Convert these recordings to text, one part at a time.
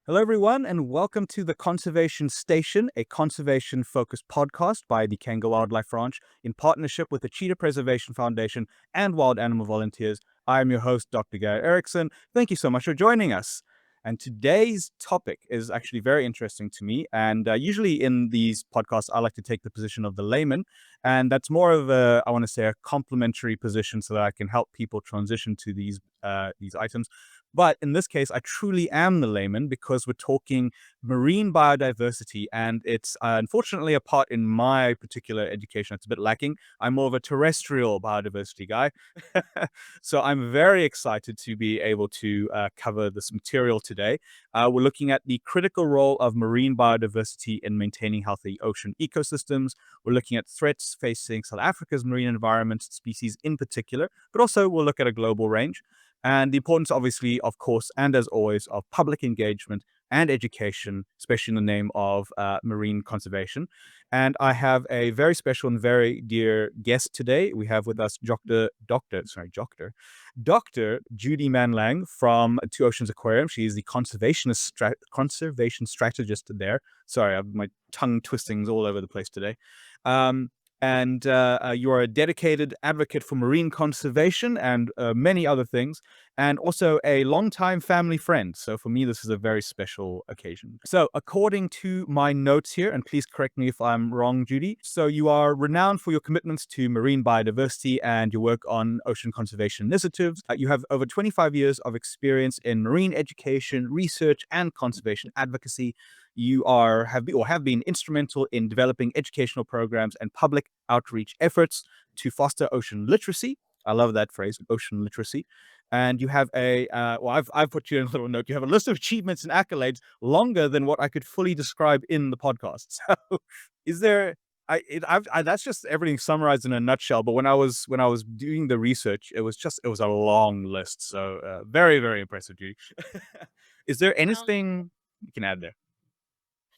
Hello, everyone, and welcome to the Conservation Station, a conservation-focused podcast by the Cango Wildlife Ranch in partnership with the Cheetah Preservation Foundation and Wild Animal Volunteers. I am your host, Dr. Garrett Eriksen. Thank you so much for joining us. And today's topic is actually very interesting to me. And usually in these podcasts, I like to take the position of the layman. And that's more of a, I want to say, a complementary position so that I can help people transition to these items. But in this case, I truly am the layman because we're talking marine biodiversity, and it's unfortunately a part in my particular education that's a bit lacking. I'm more of a terrestrial biodiversity guy. So I'm very excited to be able to cover this material today. We're looking at the critical role of marine biodiversity in maintaining healthy ocean ecosystems. We're looking at threats facing South Africa's marine environment species in particular, but also we'll look at a global range. And the importance, obviously, of course, and as always, of public engagement and education, especially in the name of marine conservation. And I have a very special and very dear guest today. We have with us Dr. Judy Mann-Lang from Two Oceans Aquarium. She is the conservation strategist there. Sorry, my tongue twistings all over the place today. And you are a dedicated advocate for marine conservation and many other things, and also a longtime family friend. So for me, this is a very special occasion. So according to my notes here, and please correct me if I'm wrong, Judy, so you are renowned for your commitments to marine biodiversity and your work on ocean conservation initiatives. You have over 25 years of experience in marine education, research, and conservation advocacy. You have been instrumental in developing educational programs and public outreach efforts to foster ocean literacy. I love that phrase, ocean literacy. And you have I've put you in a little note. You have a list of achievements and accolades longer than what I could fully describe in the podcast. So, is there? That's just everything summarized in a nutshell. But when I was doing the research, it was a long list. So very very impressive, Judy. Is there Well, anything you can add there?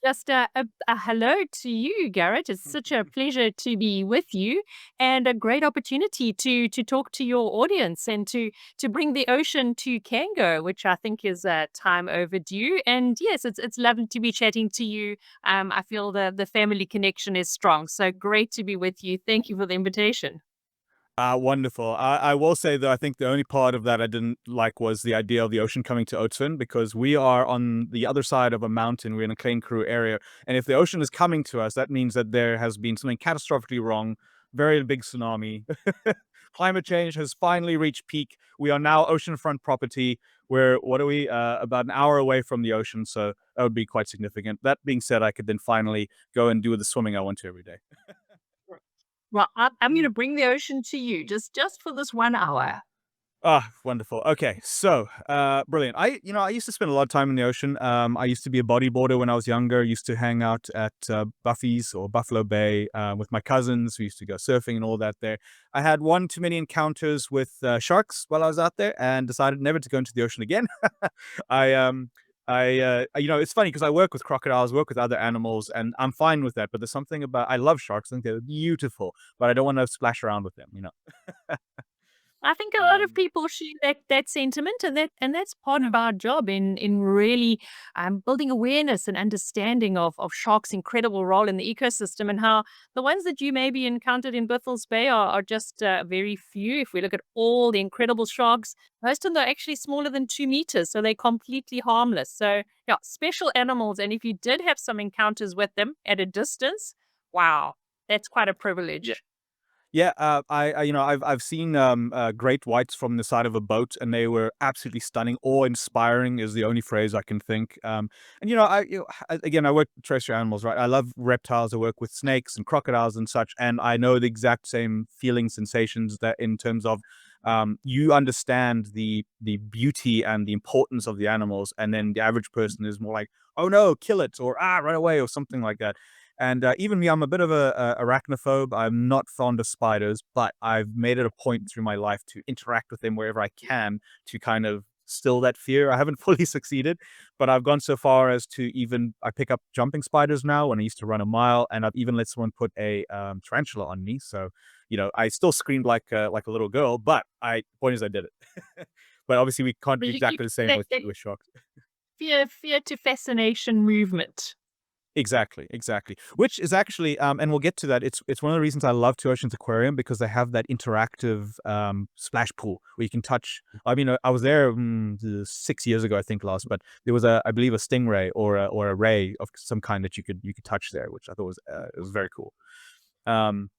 just a hello to you, Garrett. It's such a pleasure to be with you, and a great opportunity to talk to your audience and to bring the ocean to Cango, which I think is time overdue. And yes, it's lovely to be chatting to you. I feel the family connection is strong, so great to be with you. Thank you for the invitation. Wonderful. I will say, though, I think the only part of that I didn't like was the idea of the ocean coming to Oatsvin, because we are on the other side of a mountain. We're in a Klein Crew area. And if the ocean is coming to us, that means that there has been something catastrophically wrong, very big tsunami. Climate change has finally reached peak. We are now oceanfront property. We're, what are we, about an hour away from the ocean. So that would be quite significant. That being said, I could then finally go and do the swimming I want to every day. Well, I'm going to bring the ocean to you just for this 1 hour. Ah, wonderful. Okay, so brilliant. I used to spend a lot of time in the ocean. I used to be a bodyboarder when I was younger. Used to hang out at Buffy's or Buffalo Bay with my cousins. We used to go surfing and all that there. I had one too many encounters with sharks while I was out there, and decided never to go into the ocean again. I it's funny because I work with crocodiles, work with other animals, and I'm fine with that. But there's something about I love sharks. I think they're beautiful, but I don't want to splash around with them. I think a lot of Um, people share that sentiment, and that's part of our job in really building awareness and understanding of sharks' incredible role in the ecosystem, and how the ones that you maybe encountered in Biffel's Bay are just very few. If we look at all the incredible sharks, most of them are actually smaller than 2 meters, so they're completely harmless. So yeah, special animals, and if you did have some encounters with them at a distance, wow, that's quite a privilege. Yeah, I've seen great whites from the side of a boat, and they were absolutely stunning. Awe-inspiring is the only phrase I can think. And again, I work with terrestrial animals, right? I love reptiles. I work with snakes and crocodiles and such, and I know the exact same feeling sensations that in terms of you understand the beauty and the importance of the animals, and then the average person is more like, oh no, kill it, or run away, or something like that. And even me, I'm a bit of a arachnophobe. I'm not fond of spiders, but I've made it a point through my life to interact with them wherever I can to kind of still that fear. I haven't fully succeeded, but I've gone so far as to even I pick up jumping spiders now when I used to run a mile, and I've even let someone put a tarantula on me. So, I still screamed like a little girl, but I point is I did it. But obviously we can't But do you exactly the same with that sharks. fear to fascination movement. Exactly, exactly. Which is actually, and we'll get to that. It's one of the reasons I love Two Oceans Aquarium, because they have that interactive splash pool where you can touch. I mean, I was there 6 years ago, I think, last, but there was I believe, a stingray or a ray of some kind that you could touch there, which I thought was it was very cool. Um,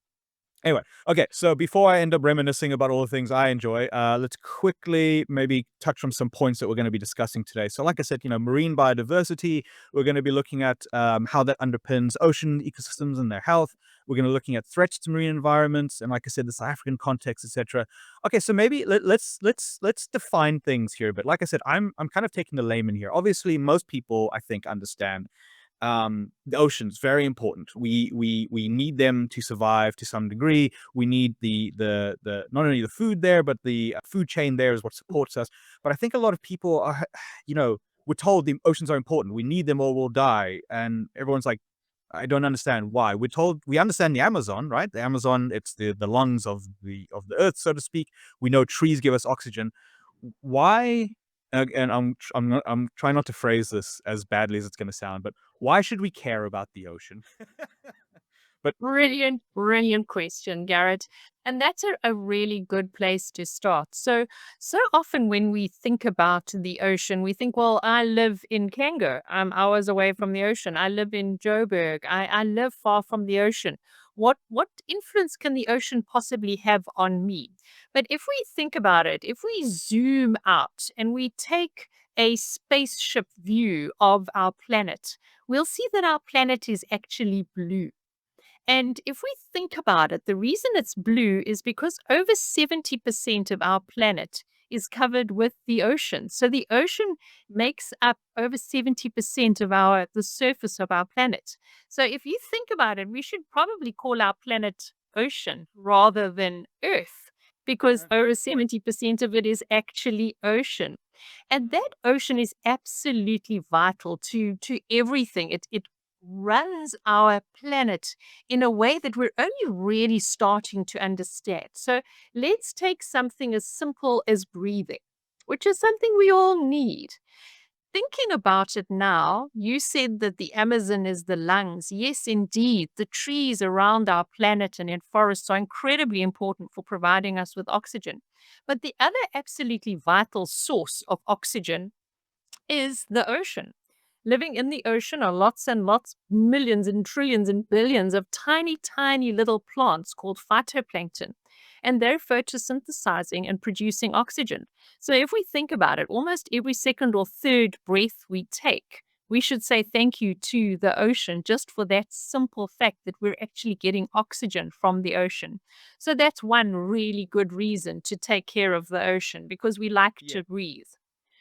Anyway, okay, so before I end up reminiscing about all the things I enjoy, let's quickly maybe touch on some points that we're going to be discussing today. So, like I said, marine biodiversity, we're going to be looking at how that underpins ocean ecosystems and their health. We're going to be looking at threats to marine environments, and like I said, the South African context, etc. Okay, so maybe let's define things here. But like I said, I'm kind of taking the layman here. Obviously, most people, I think, understand the oceans very important. We need them to survive to some degree. We need the not only the food there, but the food chain there is what supports us. But I think a lot of people are, we're told the oceans are important, we need them or we'll die, and everyone's like, I don't understand why. We're told we understand the Amazon, right? The Amazon, it's the lungs of the earth, so to speak. We know trees give us oxygen. Why? And I'm trying not to phrase this as badly as it's going to sound, but why should we care about the ocean? But Brilliant, brilliant question, Garrett. And that's a really good place to start. So often when we think about the ocean, we think, well, I live in Cango. I'm hours away from the ocean. I live in Joburg. I live far from the ocean. What influence can the ocean possibly have on me? But if we think about it, if we zoom out and we take a spaceship view of our planet, we'll see that our planet is actually blue. And if we think about it, the reason it's blue is because over 70% of our planet is covered with the ocean. So the ocean makes up over 70% of the surface of our planet. So if you think about it, we should probably call our planet ocean rather than Earth, because over 70% of it is actually ocean. And that ocean is absolutely vital to everything. It runs our planet in a way that we're only really starting to understand. So let's take something as simple as breathing, which is something we all need. Thinking about it now, you said that the Amazon is the lungs. Yes, indeed. The trees around our planet and in forests are incredibly important for providing us with oxygen. But the other absolutely vital source of oxygen is the ocean. Living in the ocean are lots and lots, millions and trillions and billions of tiny, tiny little plants called phytoplankton. And they're photosynthesizing and producing oxygen. So if we think about it, almost every second or third breath we take, we should say thank you to the ocean just for that simple fact that we're actually getting oxygen from the ocean. So that's one really good reason to take care of the ocean, because we like yeah, to breathe.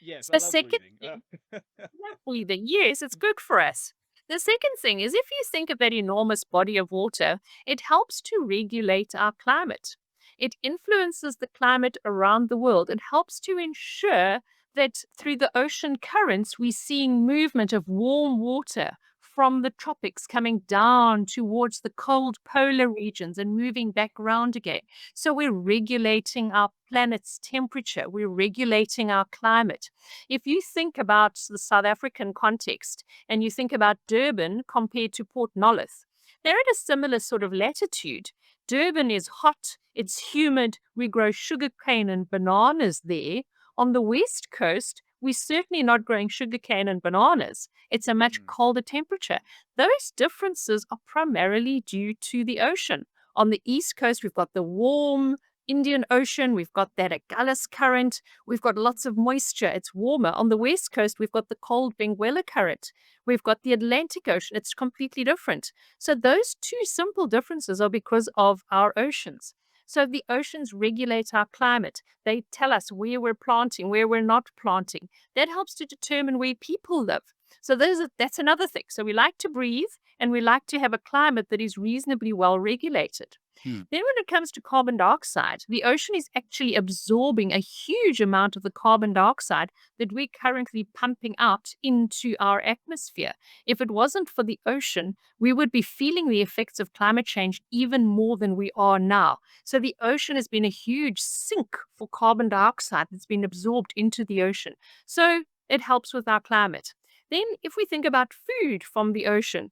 yes, I The love second breathing. thing, love breathing, yes, it's good for us. The second thing is, if you think of that enormous body of water, it helps to regulate our climate. It influences the climate around the world. It helps to ensure that through the ocean currents, we're seeing movement of warm water from the tropics coming down towards the cold polar regions and moving back around again. So we're regulating our planet's temperature, we're regulating our climate. If you think about the South African context and you think about Durban compared to Port Nolloth, they're at a similar sort of latitude. Durban is hot, it's humid, we grow sugarcane and bananas there. On the west coast, we're certainly not growing sugarcane and bananas. It's a much Mm. colder temperature. Those differences are primarily due to the ocean. On the east coast, we've got the warm Indian Ocean, we've got that Agulhas current, we've got lots of moisture, it's warmer. On the west coast, we've got the cold Benguela current, we've got the Atlantic Ocean, it's completely different. So those two simple differences are because of our oceans. So the oceans regulate our climate. They tell us where we're planting, where we're not planting. That helps to determine where people live. So that's another thing. So we like to breathe and we like to have a climate that is reasonably well regulated. Hmm. Then, when it comes to carbon dioxide, the ocean is actually absorbing a huge amount of the carbon dioxide that we're currently pumping out into our atmosphere. If it wasn't for the ocean, we would be feeling the effects of climate change even more than we are now. So, the ocean has been a huge sink for carbon dioxide that's been absorbed into the ocean. So, It helps with our climate. Then, if we think about food from the ocean,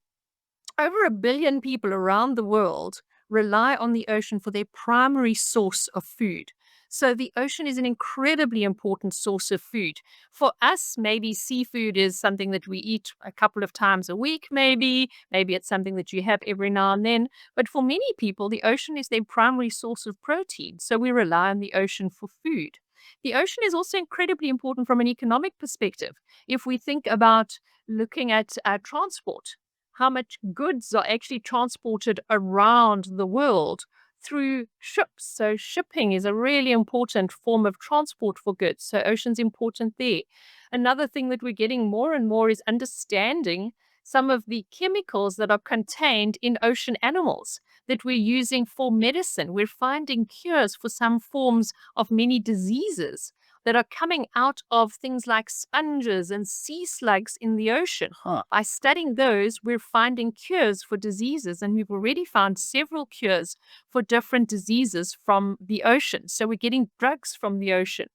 over 1 billion people around the world rely on the ocean for their primary source of food. So the ocean is an incredibly important source of food. For us, maybe seafood is something that we eat a couple of times a week, maybe. Maybe it's something that you have every now and then. But for many people, the ocean is their primary source of protein. So we rely on the ocean for food. The ocean is also incredibly important from an economic perspective. If we think about looking at transport, how much goods are actually transported around the world through ships. So shipping is a really important form of transport for goods. So ocean's important there. Another thing that we're getting more and more is understanding some of the chemicals that are contained in ocean animals that we're using for medicine. We're finding cures for some forms of many diseases that are coming out of things like sponges and sea slugs in the ocean. Huh. By studying those, we're finding cures for diseases, and we've already found several cures for different diseases from the ocean. So we're getting drugs from the ocean.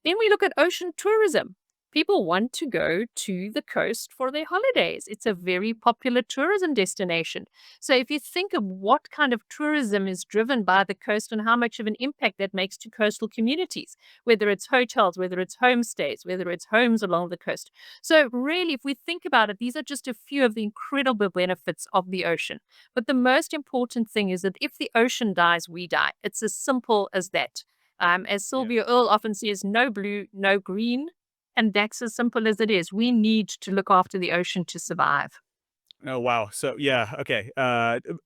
Then we look at ocean tourism. People want to go to the coast for their holidays. It's a very popular tourism destination. So, if you think of what kind of tourism is driven by the coast and how much of an impact that makes to coastal communities, whether it's hotels, whether it's homestays, whether it's homes along the coast. So, really, if we think about it, these are just a few of the incredible benefits of the ocean. But the most important thing is that if the ocean dies, we die. It's as simple as that. As Yeah. Sylvia Earle often says, no blue, no green. And that's as simple as it is. We need to look after the ocean to survive. Oh, wow. So, yeah, okay.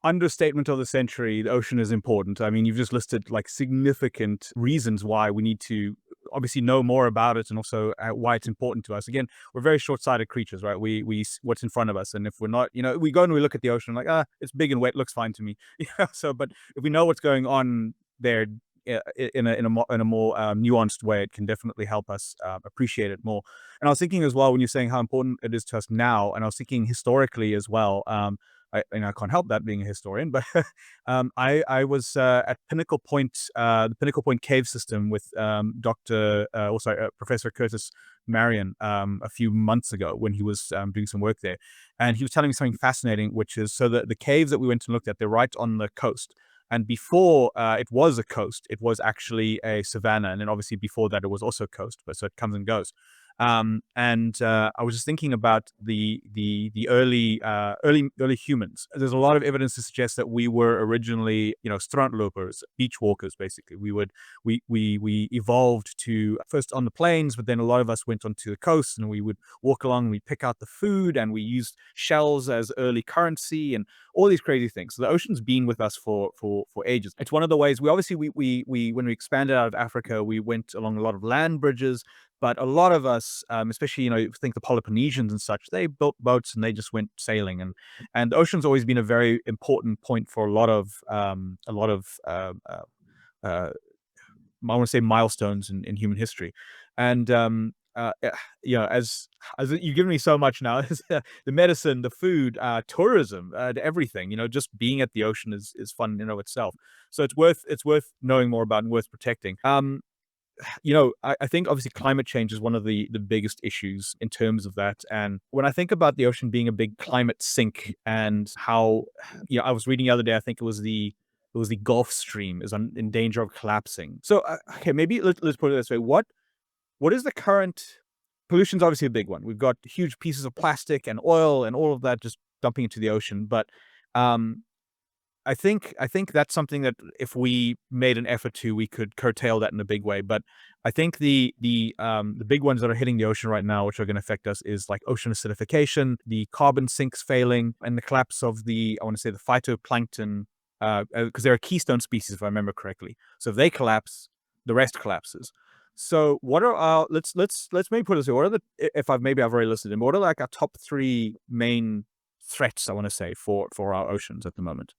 Understatement of the century, the ocean is important. I mean, you've just listed like significant reasons why we need to obviously know more about it and also why it's important to us. Again, we're very short-sighted creatures, right? What's in front of us. And if we're not, we go and we look at the ocean like, it's big and wet, looks fine to me. So, but if we know what's going on there, in a more nuanced way, it can definitely help us appreciate it more. And I was thinking as well when you're saying how important it is to us now, and I was thinking historically as well. I can't help that being a historian, but I was at Pinnacle Point, the Pinnacle Point cave system with Professor Curtis Marion a few months ago when he was doing some work there, and he was telling me something fascinating, which is so that the caves that we went and looked at, they're right on the coast. And before it was a coast, it was actually a savanna, and then obviously before that it was also coast, but so it comes and goes. I was just thinking about the early humans. There's a lot of evidence to suggest that we were originally, strandlopers, beach walkers. Basically, we evolved to first on the plains, but then a lot of us went onto the coast, and we would walk along, and we pick out the food, and we used shells as early currency, and all these crazy things. So the ocean's been with us for ages. It's one of the ways we obviously we when we expanded out of Africa, we went along a lot of land bridges. But a lot of us, especially, think the Peloponnesians and such, they built boats and they just went sailing. And the ocean's always been a very important point for a lot of I want to say milestones in human history. And as you've given me so much now, the medicine, the food, tourism, everything. Just being at the ocean is fun in and of itself. So it's worth knowing more about and worth protecting. I think obviously climate change is one of the biggest issues in terms of that. And when I think about the ocean being a big climate sink and how, I was reading the other day, I think it was the Gulf Stream is in danger of collapsing. So, okay, maybe let's put it this way. What is the current pollution's obviously a big one. We've got huge pieces of plastic and oil and all of that just dumping into the ocean. But um, I think that's something that if we made an effort to, we could curtail that in a big way. But I think the big ones that are hitting the ocean right now, which are going to affect us, is like ocean acidification, the carbon sinks failing, and the collapse of I want to say the phytoplankton, because they're a keystone species, if I remember correctly. So if they collapse, the rest collapses. So what are our let's maybe put it this way. What are maybe I've already listed them, but what are like our top three main threats, I want to say, for our oceans at the moment?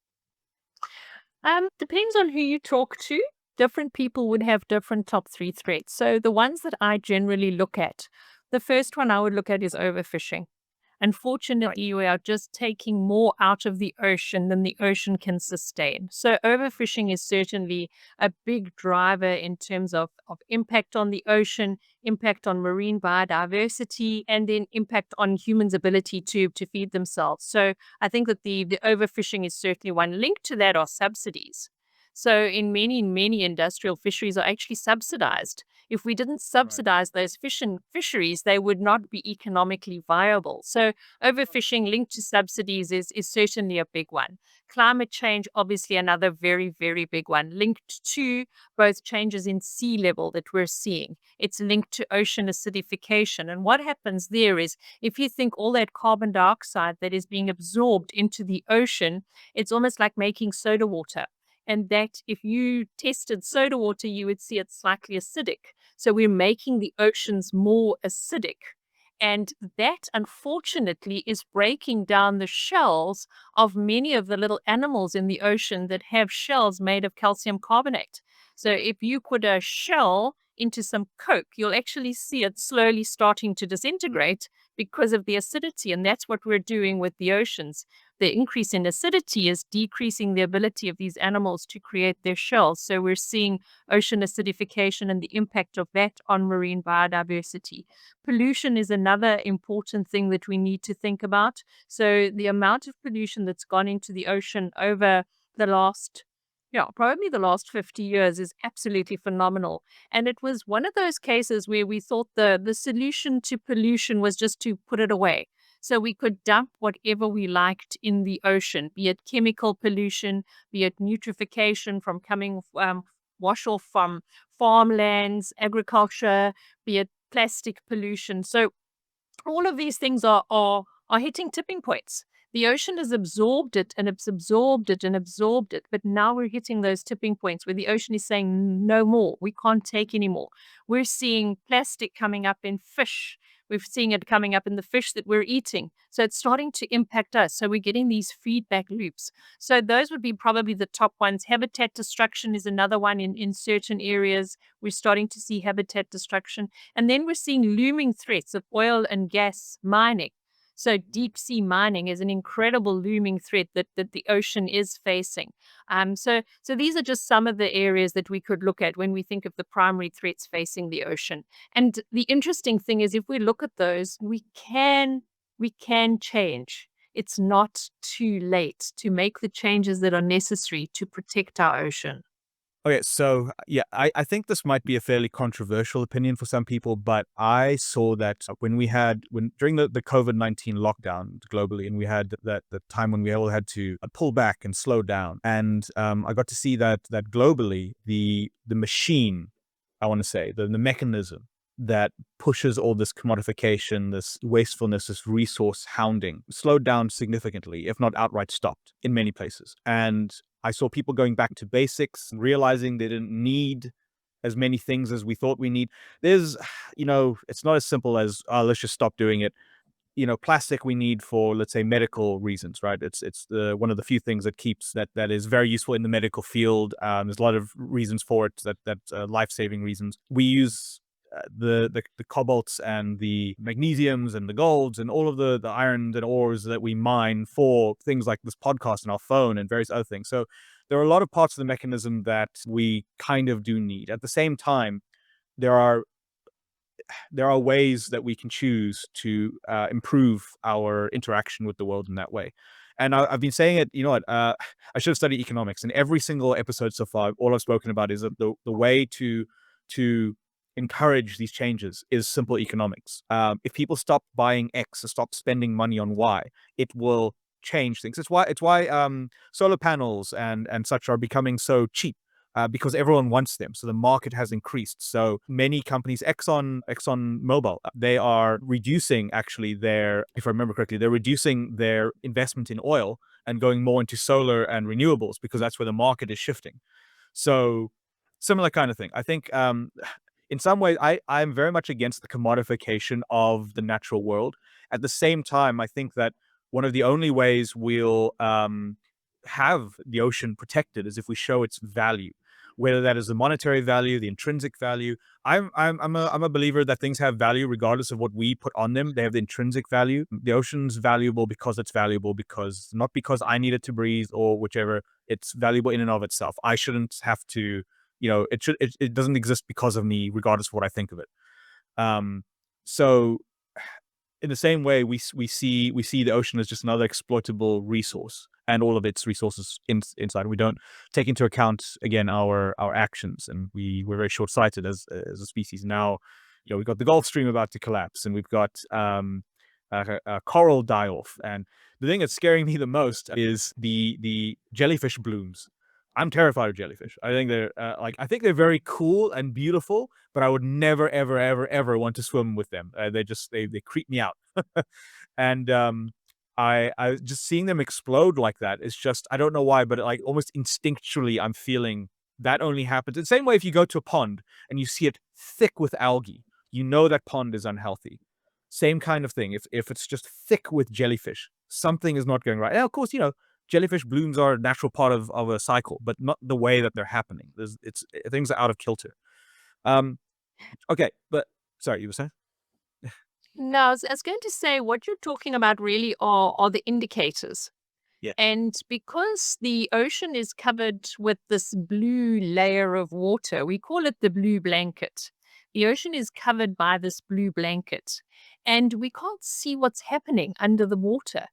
Depends on who you talk to. Different people would have different top three threats. So the ones that I generally look at, the first one I would look at is overfishing. Unfortunately, we are just taking more out of the ocean than the ocean can sustain. So overfishing is certainly a big driver in terms of impact on the ocean, impact on marine biodiversity, and then impact on humans' ability to feed themselves. So I think that the overfishing is certainly one. Linked to that are subsidies. So in many industrial fisheries are actually subsidized. If we didn't Right. subsidize those fisheries, they would not be economically viable. So overfishing linked to subsidies is certainly a big one. Climate change, obviously, another very big one, linked to both changes in sea level that we're seeing. It's linked to ocean acidification. And what happens there is if you think all that carbon dioxide that is being absorbed into the ocean, it's almost like making soda water. And that if you tested soda water, you would see it's slightly acidic. So we're making the oceans more acidic. And that, unfortunately, is breaking down the shells of many of the little animals in the ocean that have shells made of calcium carbonate. So if you put a shell into some Coke, you'll actually see it slowly starting to disintegrate because of the acidity. And that's what we're doing with the oceans. The increase in acidity is decreasing the ability of these animals to create their shells. So we're seeing ocean acidification and the impact of that on marine biodiversity. Pollution is another important thing that we need to think about. So the amount of pollution that's gone into the ocean over the last probably the last 50 years is absolutely phenomenal. And it was one of those cases where we thought the solution to pollution was just to put it away. So we could dump whatever we liked in the ocean, be it chemical pollution, be it eutrophication from coming wash off from farmlands, agriculture, be it plastic pollution. So all of these things are hitting tipping points. The ocean has absorbed it and it's absorbed it and absorbed it. But now we're hitting those tipping points where the ocean is saying, no more. We can't take anymore. We're seeing plastic coming up in fish. We're seeing it coming up in the fish that we're eating. So it's starting to impact us. So we're getting these feedback loops. So those would be probably the top ones. Habitat destruction is another one in certain areas. We're starting to see habitat destruction. And then we're seeing looming threats of oil and gas mining. So deep sea mining is an incredible looming threat that the ocean is facing. So these are just some of the areas that we could look at when we think of the primary threats facing the ocean. And the interesting thing is if we look at those, we can change. It's not too late to make the changes that are necessary to protect our ocean. Okay, so yeah, I think this might be a fairly controversial opinion for some people, but I saw that when during the COVID-19 lockdown globally, and we had that the time when we all had to pull back and slow down, and I got to see that globally the machine, I want to say the mechanism that pushes all this commodification, this wastefulness, this resource hounding, slowed down significantly, if not outright stopped in many places. And I saw people going back to basics, realizing they didn't need as many things as we thought we need. There's, it's not as simple as, oh, let's just stop doing it. Plastic we need for, let's say, medical reasons, right? It's one of the few things that is very useful in the medical field. There's a lot of reasons for it that life-saving reasons. We use the cobalts and the magnesiums and the golds and all of the irons and ores that we mine for things like this podcast and our phone and various other things. So there are a lot of parts of the mechanism that we kind of do need. At the same time, there are ways that we can choose to improve our interaction with the world in that way. And I've been saying it, I should have studied economics. In every single episode so far, all I've spoken about is that the way to encourage these changes is simple economics. If people stop buying X or stop spending money on Y, it will change things. It's why solar panels and such are becoming so cheap, because everyone wants them. So the market has increased. So many companies, Exxon Mobil, they are reducing actually if I remember correctly, they're reducing their investment in oil and going more into solar and renewables because that's where the market is shifting. So similar kind of thing. I think in some ways, I'm very much against the commodification of the natural world. At the same time, I think that one of the only ways we'll have the ocean protected is if we show its value. whether that is the monetary value, the intrinsic value. I'm a believer that things have value regardless of what we put on them. They have the intrinsic value. The ocean's valuable because it's valuable, because not because I need it to breathe or whichever. It's valuable in and of itself. I shouldn't have to, it doesn't exist because of me, regardless of what I think of it. So in the same way, we see the ocean as just another exploitable resource, and all of its resources inside. We don't take into account, again, our actions, and we're very short sighted as a species. Now, we've got the Gulf Stream about to collapse, and we've got coral die off. And the thing that's scaring me the most is the jellyfish blooms. I'm terrified of jellyfish. I think they're I think they're very cool and beautiful, but I would never, ever, ever, ever want to swim with them. They creep me out. And I just seeing them explode like that is just, I don't know why, but like almost instinctually I'm feeling that only happens. The same way if you go to a pond and you see it thick with algae, you know that pond is unhealthy. Same kind of thing. If it's just thick with jellyfish, something is not going right. And of course, jellyfish blooms are a natural part of a cycle, but not the way that they're happening. Things are out of kilter. Um, okay, but sorry, you were saying? No, I was going to say what you're talking about really are the indicators. Yeah. And because the ocean is covered with this blue layer of water, we call it the blue blanket. The ocean is covered by this blue blanket, and we can't see what's happening under the water.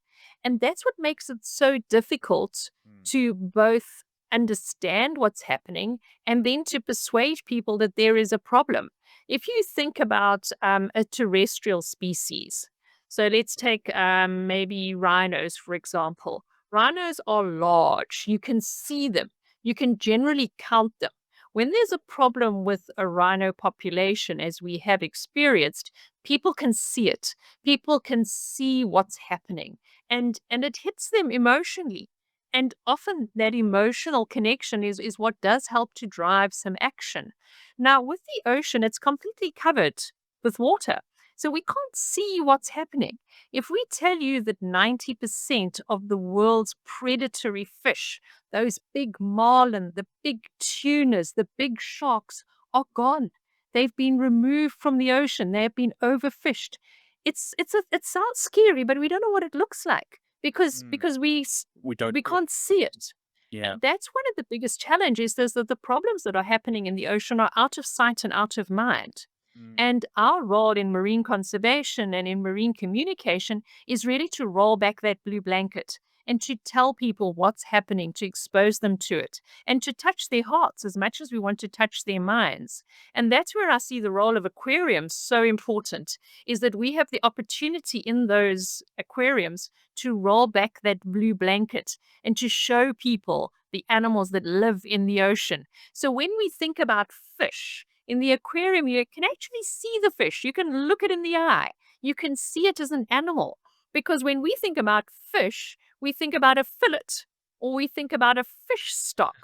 And that's what makes it so difficult Mm. to both understand what's happening and then to persuade people that there is a problem. If you think about a terrestrial species, so let's take maybe rhinos, for example. Rhinos are large. You can see them. You can generally count them. When there's a problem with a rhino population, as we have experienced, people can see it. People can see what's happening, and it hits them emotionally. And often that emotional connection is what does help to drive some action. Now, with the ocean, it's completely covered with water. So we can't see what's happening. If we tell you that 90% of the world's predatory fish, those big marlin, the big tunas, the big sharks, are gone. They've been removed from the ocean. They have been overfished. It sounds scary, but we don't know what it looks like because Mm. because We don't. we can't see it. Yeah. That's one of the biggest challenges is that the problems that are happening in the ocean are out of sight and out of mind. Mm. And our role in marine conservation and in marine communication is really to roll back that blue blanket and to tell people what's happening, to expose them to it, and to touch their hearts as much as we want to touch their minds. And that's where I see the role of aquariums so important, is that we have the opportunity in those aquariums to roll back that blue blanket and to show people the animals that live in the ocean. So when we think about fish, in the aquarium, you can actually see the fish. You can look it in the eye. You can see it as an animal. Because when we think about fish, we think about a fillet or we think about a fish stock.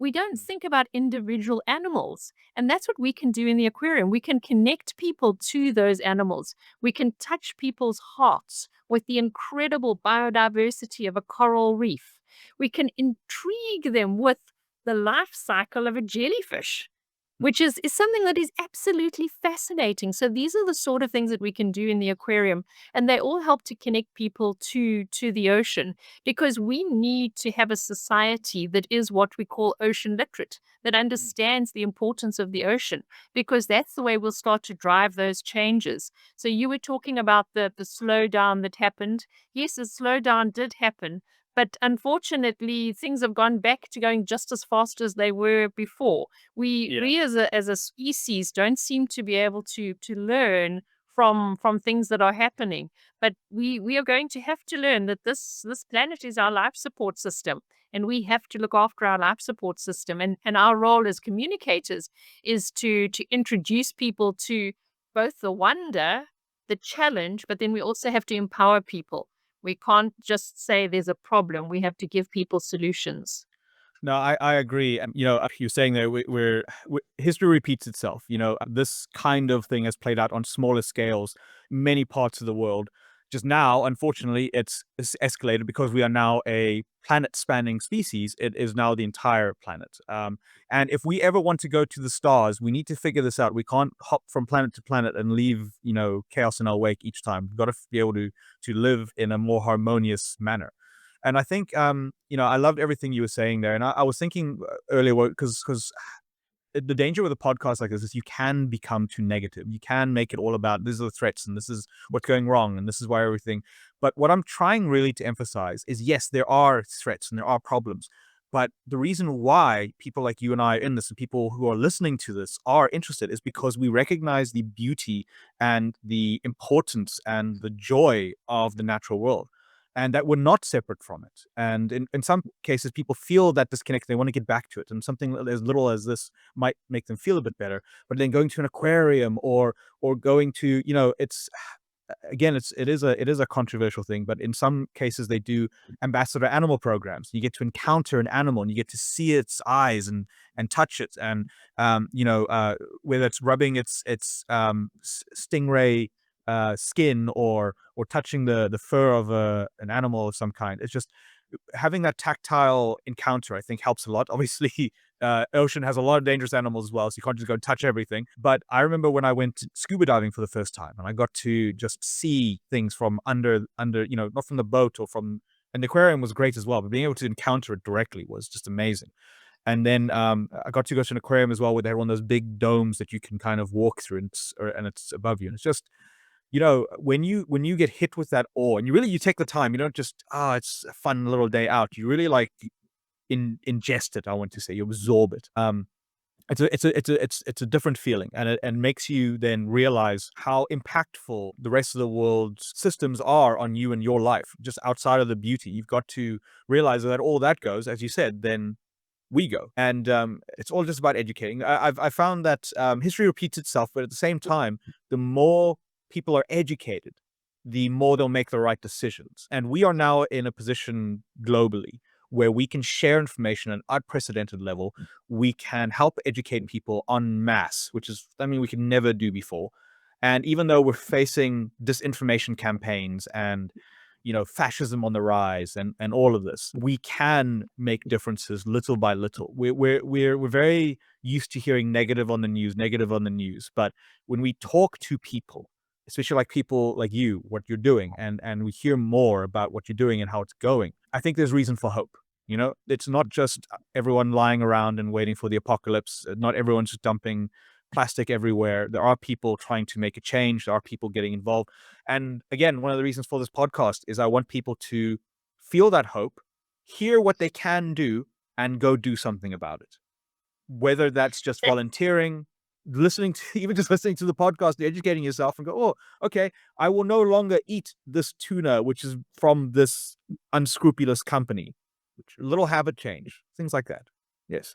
We don't think about individual animals. And that's what we can do in the aquarium. We can connect people to those animals. We can touch people's hearts with the incredible biodiversity of a coral reef. We can intrigue them with the life cycle of a jellyfish, which is something that is absolutely fascinating. So these are the sort of things that we can do in the aquarium, and they all help to connect people to the ocean, because we need to have a society that is what we call ocean literate, that understands the importance of the ocean, because that's the way we'll start to drive those changes. So you were talking about the slowdown that happened. Yes, the slowdown did happen, but unfortunately, things have gone back to going just as fast as they were before. We Yeah. we as a species don't seem to be able to learn from things that are happening. But we are going to have to learn that this planet is our life support system, and we have to look after our life support system. And our role as communicators is to introduce people to both the wonder, the challenge, but then we also have to empower people. We can't just say there's a problem. We have to give people solutions. No, I agree. You're saying that history repeats itself. This kind of thing has played out on smaller scales, many parts of the world. Just now, unfortunately, it's escalated because we are now a planet-spanning species. It is now the entire planet. And if we ever want to go to the stars, we need to figure this out. We can't hop from planet to planet and leave, chaos in our wake each time. We've got to be able to live in a more harmonious manner. And I think, I loved everything you were saying there. And I was thinking earlier, because the danger with a podcast like this is you can become too negative. You can make it all about these are the threats and this is what's going wrong and this is why everything. But what I'm trying really to emphasize is yes, there are threats and there are problems. But the reason why people like you and I are in this and people who are listening to this are interested is because we recognize the beauty and the importance and the joy of the natural world and that we're not separate from it. And in some cases, people feel that disconnect. They want to get back to it. And something as little as this might make them feel a bit better. But then going to an aquarium or going to, it's again, it is a controversial thing, but in some cases they do ambassador animal programs. You get to encounter an animal and you get to see its eyes and touch it, and whether it's rubbing its stingray skin or touching the fur of an animal of some kind. It's just having that tactile encounter, I think, helps a lot. Obviously, ocean has a lot of dangerous animals as well, so you can't just go and touch everything. But I remember when I went scuba diving for the first time, and I got to just see things from under, not from the boat or from. And the aquarium was great as well, but being able to encounter it directly was just amazing. And then I got to go to an aquarium as well, where they had one of those big domes that you can kind of walk through, and it's above you, and it's just when you get hit with that awe and you take the time, you don't just, it's a fun little day out. You really like ingest it. I want to say you absorb it. It's a different feeling, and it makes you then realize how impactful the rest of the world's systems are on you and your life. Just outside of the beauty, you've got to realize that all that goes, as you said, then we go. And it's all just about educating. I found that history repeats itself, but at the same time, the more people are educated, the more they'll make the right decisions. And we are now in a position globally where we can share information at an unprecedented level. We can help educate people en masse, which is, we could never do before. And even though we're facing disinformation campaigns and fascism on the rise and all of this, we can make differences little by little. We're very used to hearing negative on the news, but when we talk to people, especially like people like you, what you're doing, and we hear more about what you're doing and how it's going, I think there's reason for hope. It's not just everyone lying around and waiting for the apocalypse. Not everyone's just dumping plastic everywhere. There are people trying to make a change. There are people getting involved. And again, one of the reasons for this podcast is I want people to feel that hope, hear what they can do, and go do something about it. Whether that's just volunteering, even just listening to the podcast, educating yourself and go, oh, okay, I will no longer eat this tuna, which is from this unscrupulous company. A little habit change, things like that. Yes.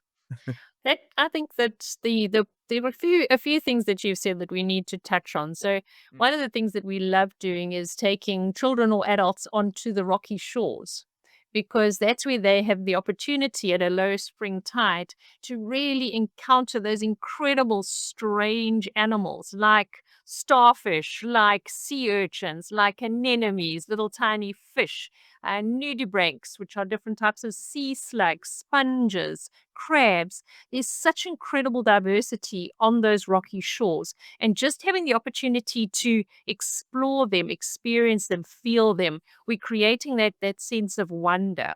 That I think that there are a few things that you've said that we need to touch on. So one of the things that we love doing is taking children or adults onto the rocky shores, because that's where they have the opportunity at a low spring tide to really encounter those incredible strange animals like starfish, like sea urchins, like anemones, little tiny fish, nudibranchs, which are different types of sea slugs, sponges, crabs. There's such incredible diversity on those rocky shores. And just having the opportunity to explore them, experience them, feel them, we're creating that sense of wonder.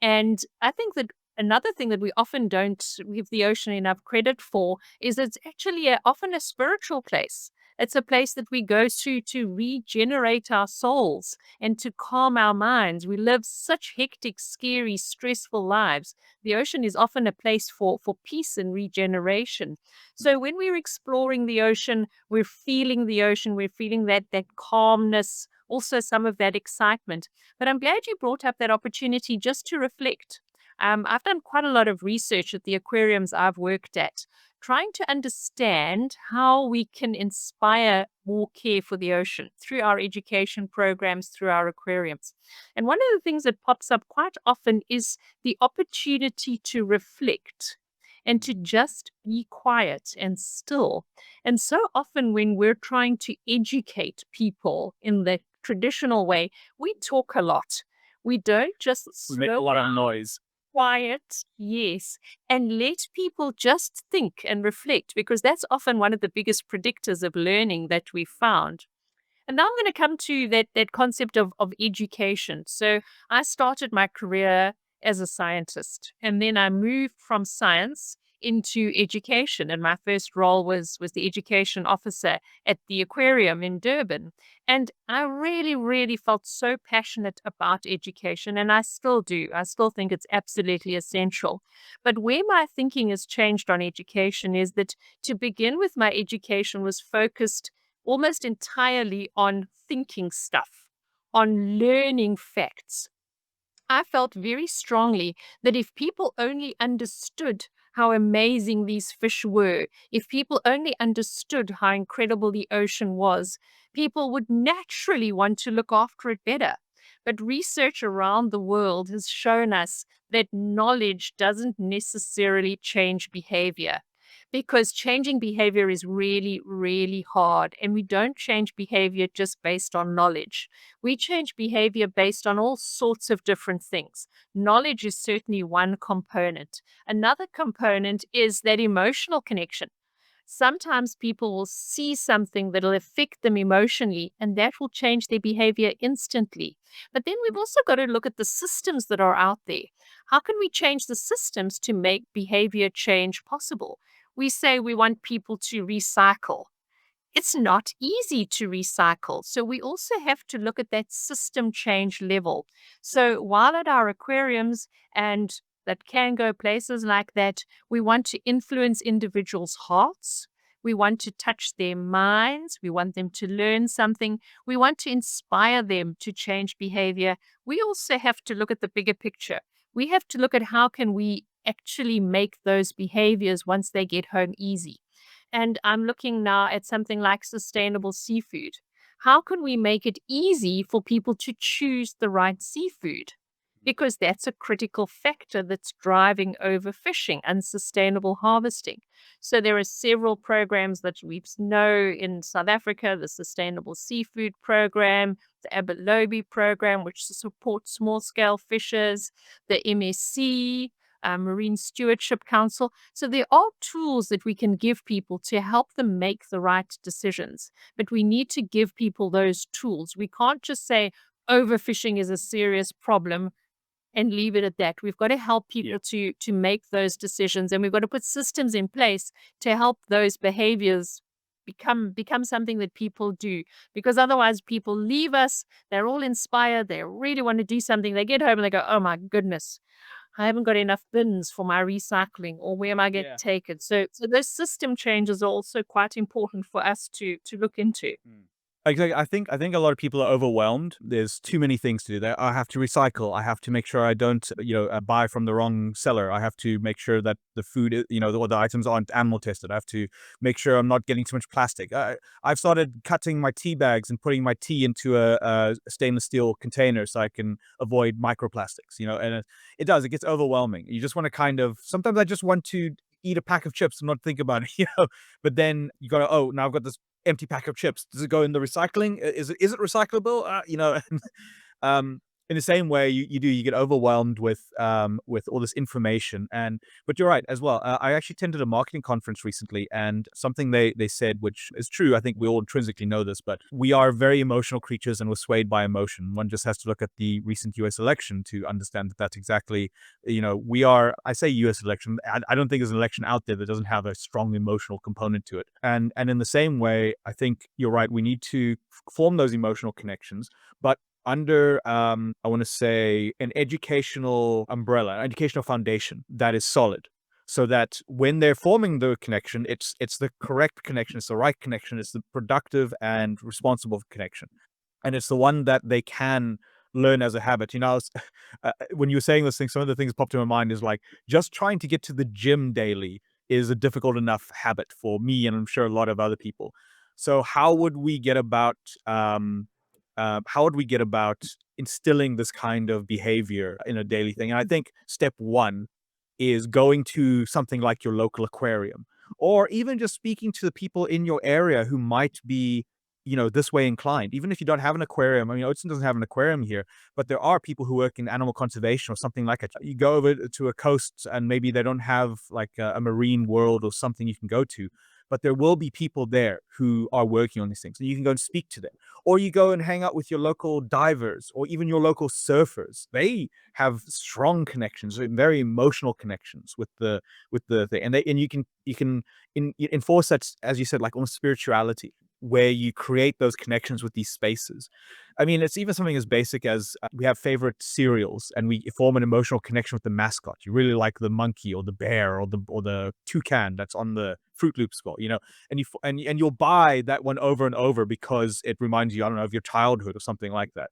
And I think that another thing that we often don't give the ocean enough credit for is it's actually often a spiritual place. It's a place that we go to regenerate our souls and to calm our minds. We live such hectic, scary, stressful lives. The ocean is often a place for peace and regeneration. So when we're exploring the ocean, we're feeling that calmness, also some of that excitement. But I'm glad you brought up that opportunity just to reflect. I've done quite a lot of research at the aquariums I've worked at, trying to understand how we can inspire more care for the ocean through our education programs, through our aquariums. And one of the things that pops up quite often is the opportunity to reflect and to just be quiet and still. And so often when we're trying to educate people in the traditional way, we talk a lot. We don't just We make a slow lot of noise. quiet, yes, and let people just think and reflect, because that's often one of the biggest predictors of learning that we found. And now I'm going to come to that concept of education. So I started my career as a scientist, and then I moved from science into education. And my first role was the education officer at the aquarium in Durban. And I really, really felt so passionate about education, and I still do. I still think it's absolutely essential. But where my thinking has changed on education is that, to begin with, my education was focused almost entirely on thinking stuff, on learning facts. I felt very strongly that if people only understood how amazing these fish were, if people only understood how incredible the ocean was, people would naturally want to look after it better. But research around the world has shown us that knowledge doesn't necessarily change behavior, because changing behavior is really, really hard. And we don't change behavior just based on knowledge. We change behavior based on all sorts of different things. Knowledge is certainly one component. Another component is that emotional connection. Sometimes people will see something that'll affect them emotionally, and that will change their behavior instantly. But then we've also got to look at the systems that are out there. How can we change the systems to make behavior change possible? We say we want people to recycle. It's not easy to recycle. So we also have to look at that system change level. So while at our aquariums and that can go places like that, we want to influence individuals' hearts. We want to touch their minds. We want them to learn something. We want to inspire them to change behavior. We also have to look at the bigger picture. We have to look at how can we actually make those behaviors, once they get home, easy. And I'm looking now at something like sustainable seafood. How can we make it easy for people to choose the right seafood? Because that's a critical factor that's driving overfishing, unsustainable harvesting. So there are several programs that we know in South Africa: the Sustainable Seafood Program, the Abelobi Program, which supports small scale fishers, the MSC, Marine Stewardship Council. So there are tools that we can give people to help them make the right decisions. But we need to give people those tools. We can't just say overfishing is a serious problem and leave it at that. We've got to help people to make those decisions, and we've got to put systems in place to help those behaviors become something that people do. Because otherwise people leave us, they're all inspired, they really want to do something, they get home and they go, oh my goodness, I haven't got enough bins for my recycling, or where am I going to take it? So those system changes are also quite important for us to look into. Exactly. I think a lot of people are overwhelmed. There's too many things to do. There, I have to recycle. I have to make sure I don't, buy from the wrong seller. I have to make sure that the food, or the items aren't animal tested. I have to make sure I'm not getting too much plastic. I've started cutting my tea bags and putting my tea into a stainless steel container so I can avoid microplastics. And it does. It gets overwhelming. You just want to sometimes I just want to eat a pack of chips and not think about it. But then you got to, oh, now I've got this empty pack of chips. Does it go in the recycling? Is it recyclable? Um, in the same way you get overwhelmed with all this information. But you're right as well. I actually attended a marketing conference recently, and something they said, which is true. I think we all intrinsically know this, but we are very emotional creatures and we're swayed by emotion. One just has to look at the recent US election to understand that that's exactly, we are, I say US election. I don't think there's an election out there that doesn't have a strong emotional component to it. And in the same way, I think you're right. We need to form those emotional connections, but under I want to say an educational umbrella, an educational foundation that is solid, so that when they're forming the connection, it's the correct connection, it's the right connection, it's the productive and responsible connection, and it's the one that they can learn as a habit. When you were saying this thing, some of the things popped in my mind is like, just trying to get to the gym daily is a difficult enough habit for me, and I'm sure a lot of other people. So how would we get about instilling this kind of behavior in a daily thing? And I think step one is going to something like your local aquarium, or even just speaking to the people in your area who might be, this way inclined. Even if you don't have an aquarium, I mean, Ocean doesn't have an aquarium here, but there are people who work in animal conservation or something like it. You go over to a coast and maybe they don't have like a marine world or something you can go to, but there will be people there who are working on these things, and you can go and speak to them. Or you go and hang out with your local divers or even your local surfers. They have strong connections, very emotional connections with the thing, and you can enforce that, as you said, like almost spirituality, where you create those connections with these spaces. I mean, it's even something as basic as we have favorite cereals and we form an emotional connection with the mascot. You really like the monkey or the bear or the toucan that's on the Fruit Loops bowl, and you'll buy that one over and over because it reminds you, I don't know, of your childhood or something like that.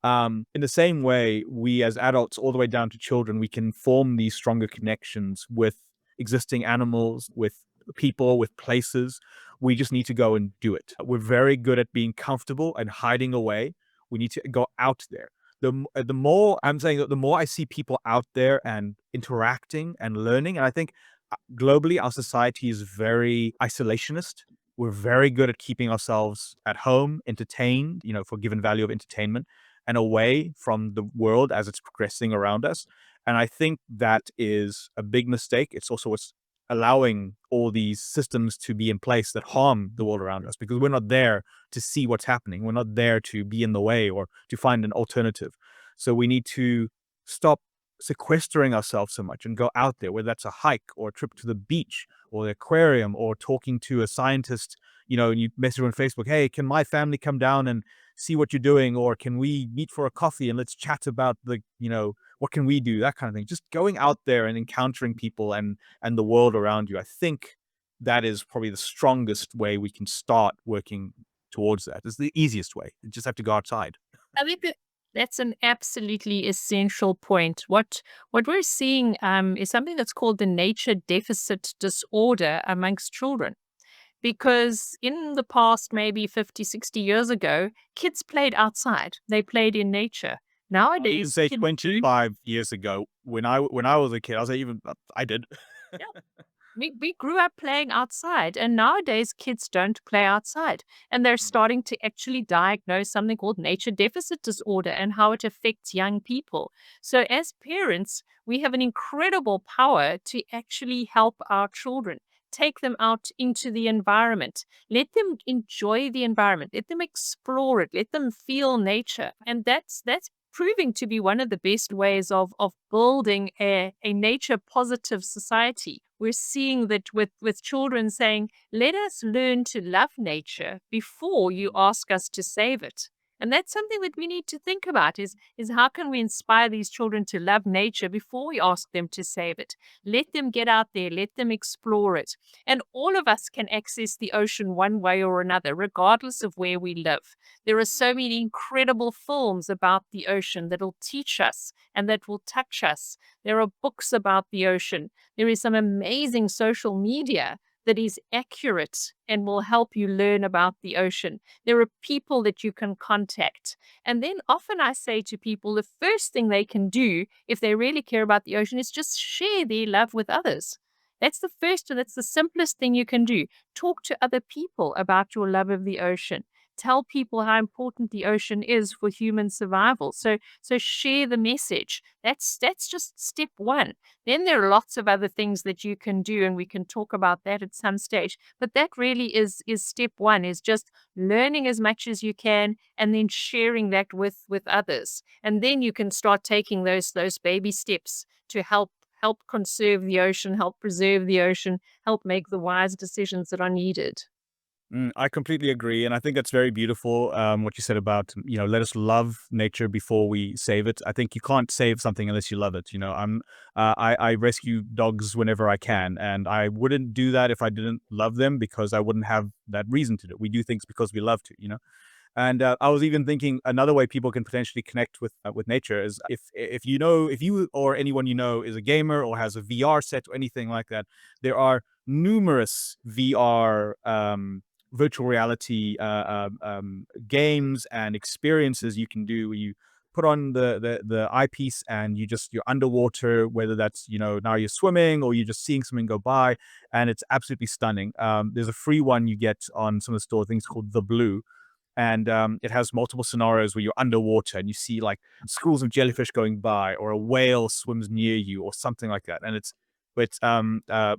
In the same way, we as adults, all the way down to children, we can form these stronger connections with existing animals, with people, with places. We just need to go and do it. We're very good at being comfortable and hiding away. We need to go out there. The more I'm saying that the more I see people out there and interacting and learning, and I think globally our society is very isolationist. We're very good at keeping ourselves at home, entertained, for given value of entertainment, and away from the world as it's progressing around us. And I think that is a big mistake. It's also what's allowing all these systems to be in place that harm the world around us, because we're not there to see what's happening. We're not there to be in the way or to find an alternative. So we need to stop sequestering ourselves so much and go out there, whether that's a hike or a trip to the beach or the aquarium or talking to a scientist, and you message on Facebook, hey, can my family come down and see what you're doing? Or can we meet for a coffee and let's chat about what can we do? That kind of thing. Just going out there and encountering people and the world around you. I think that is probably the strongest way we can start working towards that. It's the easiest way. You just have to go outside. I think that's an absolutely essential point. What we're seeing is something that's called the nature deficit disorder amongst children. Because in the past, maybe 50, 60 years ago, kids played outside. They played in nature. I'd even Nowadays, say kids do. 25 years ago, when I was a kid, I was even I did. Yeah. We grew up playing outside, and nowadays kids don't play outside. And they're starting to actually diagnose something called nature deficit disorder and how it affects young people. So, as parents, we have an incredible power to actually help our children. Take them out into the environment. Let them enjoy the environment. Let them explore it. Let them feel nature. And that's proving to be one of the best ways of building a nature positive society. We're seeing that with children saying, let us learn to love nature before you ask us to save it. And that's something that we need to think about is how can we inspire these children to love nature before we ask them to save it? Let them get out there, let them explore it. And all of us can access the ocean one way or another, regardless of where we live. There are so many incredible films about the ocean that will teach us and that will touch us. There are books about the ocean. There is some amazing social media that is accurate and will help you learn about the ocean. There are people that you can contact. And then often I say to people, the first thing they can do if they really care about the ocean is just share their love with others. That's the first and that's the simplest thing you can do. Talk to other people about your love of the ocean. Tell people how important the ocean is for human survival. So share the message. That's just step one. Then there are lots of other things that you can do, and we can talk about that at some stage. But that really is step one, is just learning as much as you can and then sharing that with others. And then you can start taking those baby steps to help conserve the ocean, help preserve the ocean, help make the wise decisions that are needed. I completely agree, and I think that's very beautiful. What you said about let us love nature before we save it. I think you can't save something unless you love it. I rescue dogs whenever I can, and I wouldn't do that if I didn't love them, because I wouldn't have that reason to do it. We do things because we love to. And I was even thinking another way people can potentially connect with nature is if you or anyone is a gamer or has a VR set or anything like that. There are numerous VR virtual reality games and experiences you can do where you put on the eyepiece and you're underwater, whether that's now you're swimming or you're just seeing something go by, and it's absolutely stunning. There's a free one you get on some of the store things called The Blue, And it has multiple scenarios where you're underwater and you see like schools of jellyfish going by, or a whale swims near you, or something like that. And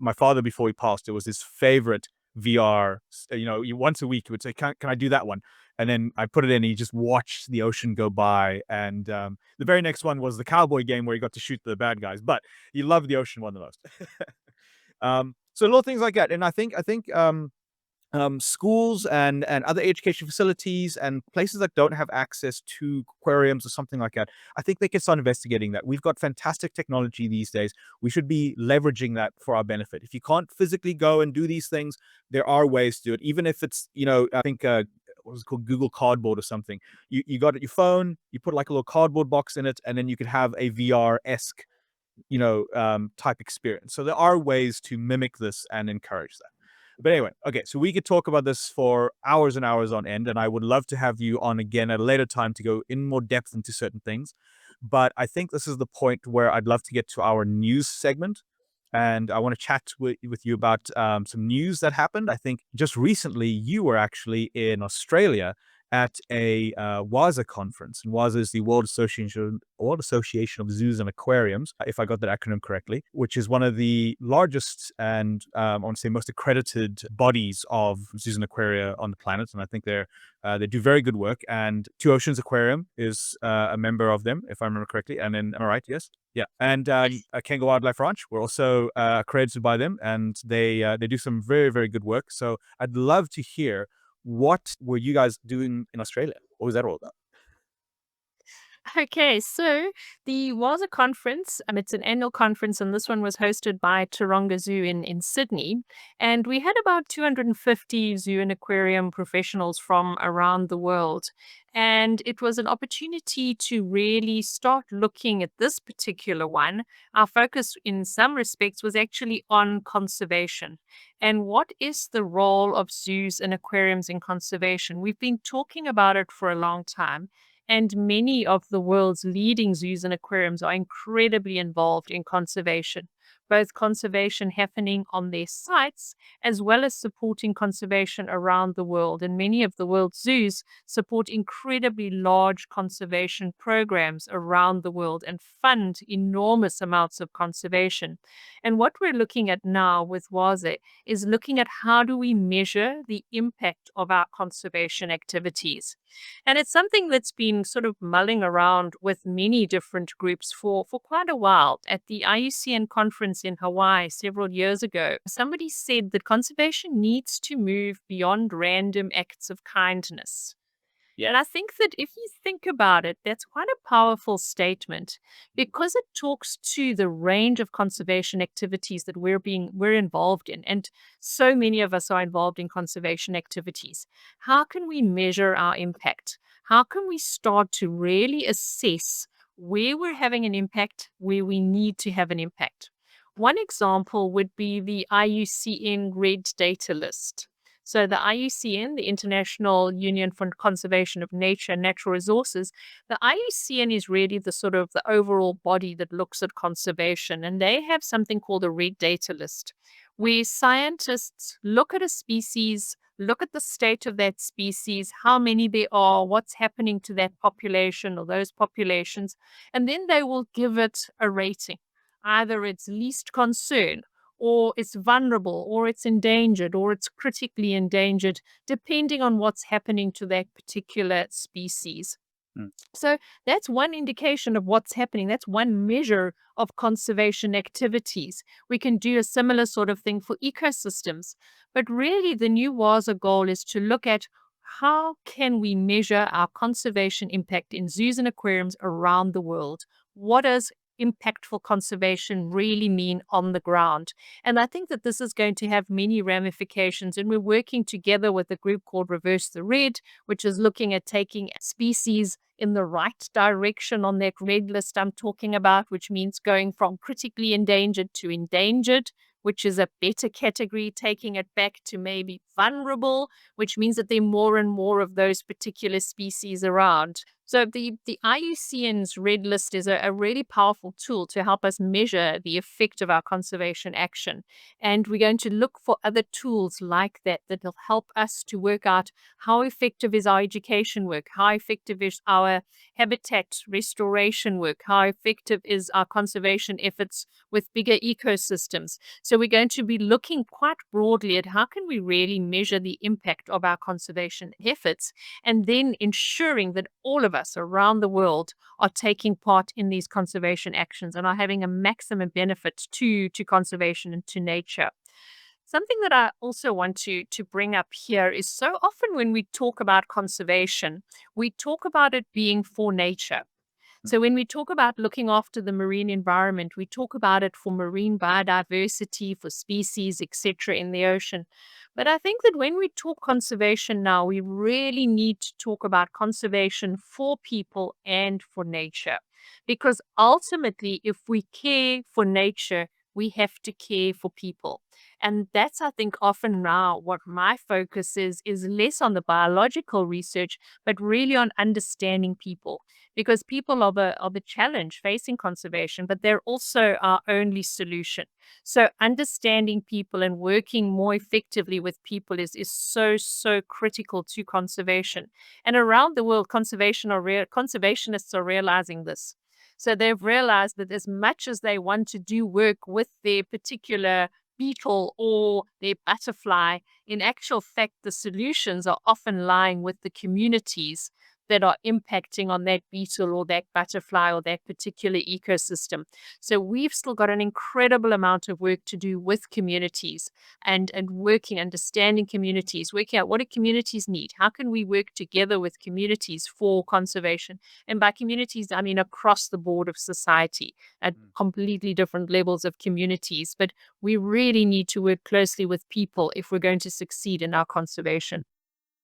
my father, before he passed, it was his favorite VR. Once a week he would say, "Can I do that one?" And then I put it in, and he just watched the ocean go by. And the very next one was the cowboy game where he got to shoot the bad guys, but he loved the ocean one the most. So little things like that. And I think schools and other education facilities and places that don't have access to aquariums or something like that, I think they can start investigating that. We've got fantastic technology these days. We should be leveraging that for our benefit. If you can't physically go and do these things, there are ways to do it. Even if it's, I think what was it called, Google Cardboard or something. You got it, your phone, you put like a little cardboard box in it, and then you could have a VR-esque, type experience. So there are ways to mimic this and encourage that. But anyway, okay, so we could talk about this for hours and hours on end, and I would love to have you on again at a later time to go in more depth into certain things. But I think this is the point where I'd love to get to our news segment. And I want to chat with you about some news that happened. I think just recently you were actually in Australia at a WAZA conference. And WAZA is the World Association of Zoos and Aquariums, if I got that acronym correctly, which is one of the largest and I want to say most accredited bodies of zoos and aquaria on the planet. And I think they do very good work. And Two Oceans Aquarium is a member of them, if I remember correctly. And then, am I right? Yes. Yeah, and Cango Wildlife Ranch, we're also accredited by them, and they do some very, very good work. So I'd love to hear, what were you guys doing in Australia? What was that all about? Okay, so the WAZA conference, it's an annual conference, and this one was hosted by Taronga Zoo in Sydney. And we had about 250 zoo and aquarium professionals from around the world. And it was an opportunity to really start looking at this particular one. Our focus, in some respects, was actually on conservation. And what is the role of zoos and aquariums in conservation? We've been talking about it for a long time. And many of the world's leading zoos and aquariums are incredibly involved in conservation, both conservation happening on their sites as well as supporting conservation around the world. And many of the world's zoos support incredibly large conservation programs around the world and fund enormous amounts of conservation. And what we're looking at now with WAZA is looking at how do we measure the impact of our conservation activities. And it's something that's been sort of mulling around with many different groups for quite a while. At the IUCN conference in Hawaii several years ago, somebody said that conservation needs to move beyond random acts of kindness. And I think that if you think about it, that's quite a powerful statement because it talks to the range of conservation activities that we're involved in. And so many of us are involved in conservation activities. How can we measure our impact? How can we start to really assess where we're having an impact, where we need to have an impact? One example would be the IUCN Red Data List. So the IUCN, the International Union for Conservation of Nature and Natural Resources, the IUCN is really the sort of the overall body that looks at conservation. And they have something called a red data list, where scientists look at a species, look at the state of that species, how many there are, what's happening to that population or those populations, and then they will give it a rating. Either it's least concern, or it's vulnerable, or it's endangered, or it's critically endangered, depending on what's happening to that particular species. Mm. So that's one indication of what's happening. That's one measure of conservation activities. We can do a similar sort of thing for ecosystems. But really, the new WAZA goal is to look at how can we measure our conservation impact in zoos and aquariums around the world? What does impactful conservation really mean on the ground? And I think that this is going to have many ramifications. And we're working together with a group called Reverse the Red, which is looking at taking species in the right direction on that red list I'm talking about, which means going from critically endangered to endangered, which is a better category, taking it back to maybe vulnerable, which means that there are more and more of those particular species around. So the IUCN's Red List is a really powerful tool to help us measure the effect of our conservation action. And we're going to look for other tools like that that will help us to work out how effective is our education work, how effective is our habitat restoration work, how effective is our conservation efforts with bigger ecosystems. So we're going to be looking quite broadly at how can we really measure the impact of our conservation efforts, and then ensuring that all of us around the world are taking part in these conservation actions and are having a maximum benefit to conservation and to nature. Something that I also want to bring up here is so often when we talk about conservation, we talk about it being for nature. So when we talk about looking after the marine environment, we talk about it for marine biodiversity, for species, etc., in the ocean. But I think that when we talk conservation now, we really need to talk about conservation for people and for nature. Because ultimately, if we care for nature, we have to care for people. And that's, I think, often now what my focus is less on the biological research, but really on understanding people, because people are the challenge facing conservation, but they're also our only solution. So understanding people and working more effectively with people is so critical to conservation. And around the world, conservationists are realizing this. So they've realized that as much as they want to do work with their particular beetle or their butterfly, in actual fact, the solutions are often lying with the communities that are impacting on that beetle or that butterfly or that particular ecosystem. So we've still got an incredible amount of work to do with communities and working, understanding communities, working out what do communities need? How can we work together with communities for conservation? And by communities, I mean across the board of society at completely different levels of communities. But we really need to work closely with people if we're going to succeed in our conservation.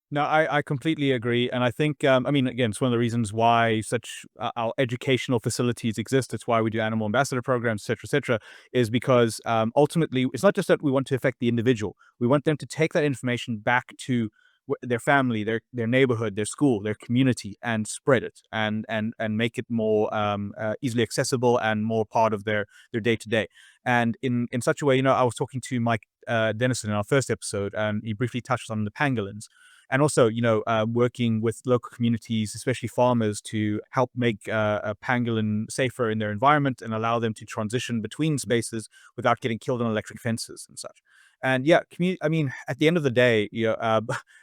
No, I completely agree. And I think, I mean, again, it's one of the reasons why such our educational facilities exist. It's why we do animal ambassador programs, et cetera, is because ultimately, it's not just that we want to affect the individual. We want them to take that information back to their family, their neighborhood, their school, their community, and spread it and make it more easily accessible and more part of their day to day. And in such a way, I was talking to Mike Dennison in our first episode, and he briefly touched on the pangolins. And also, working with local communities, especially farmers, to help make a pangolin safer in their environment and allow them to transition between spaces without getting killed on electric fences and such. And yeah, I mean, at the end of the day,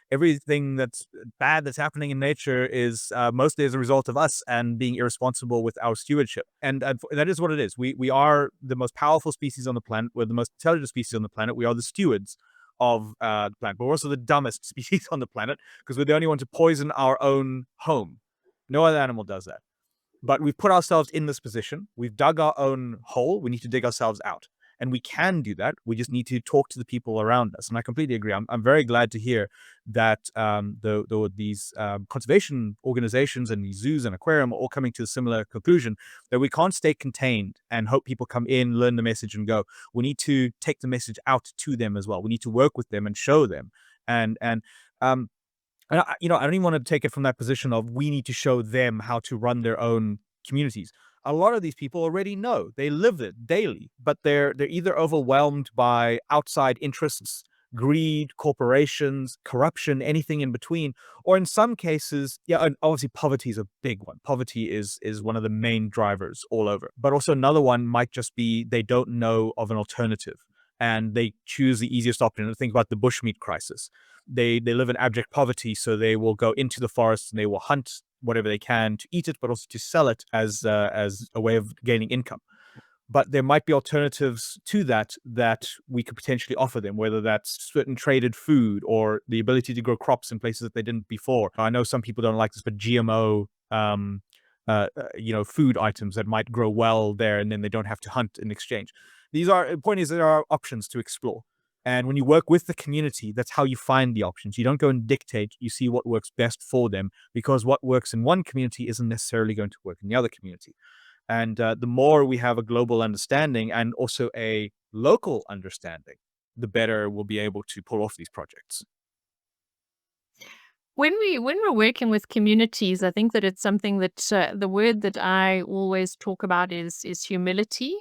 everything that's bad that's happening in nature is mostly as a result of us and being irresponsible with our stewardship. And that is what it is. We are the most powerful species on the planet. We're the most intelligent species on the planet. We are the stewards of the planet, but we're also the dumbest species on the planet because we're the only one to poison our own home. No other animal does that. But we've put ourselves in this position. We've dug our own hole. We need to dig ourselves out. And we can do that. We just need to talk to the people around us. And I completely agree. I'm very glad to hear that these conservation organizations and these zoos and aquarium are all coming to a similar conclusion that we can't stay contained and hope people come in, learn the message and go. We need to take the message out to them as well. We need to work with them and show them. And I don't even want to take it from that position of we need to show them how to run their own communities. A lot of these people already know. They live it daily, but they're either overwhelmed by outside interests, greed, corporations, corruption, anything in between, or in some cases, yeah, and obviously poverty is a big one. Poverty is one of the main drivers all over. But also another one might just be they don't know of an alternative and they choose the easiest option. Think about the bushmeat crisis. They live in abject poverty, so they will go into the forest and they will hunt whatever they can to eat it, but also to sell it as a way of gaining income. But there might be alternatives to that we could potentially offer them, whether that's certain traded food or the ability to grow crops in places that they didn't before. I know some people don't like this, but GMO, food items that might grow well there, and then they don't have to hunt in exchange. The point is there are options to explore. And when you work with the community, that's how you find the options. You don't go and dictate, you see what works best for them, because what works in one community isn't necessarily going to work in the other community. And the more we have a global understanding and also a local understanding, the better we'll be able to pull off these projects. When we're working with communities, I think that it's something that the word that I always talk about is humility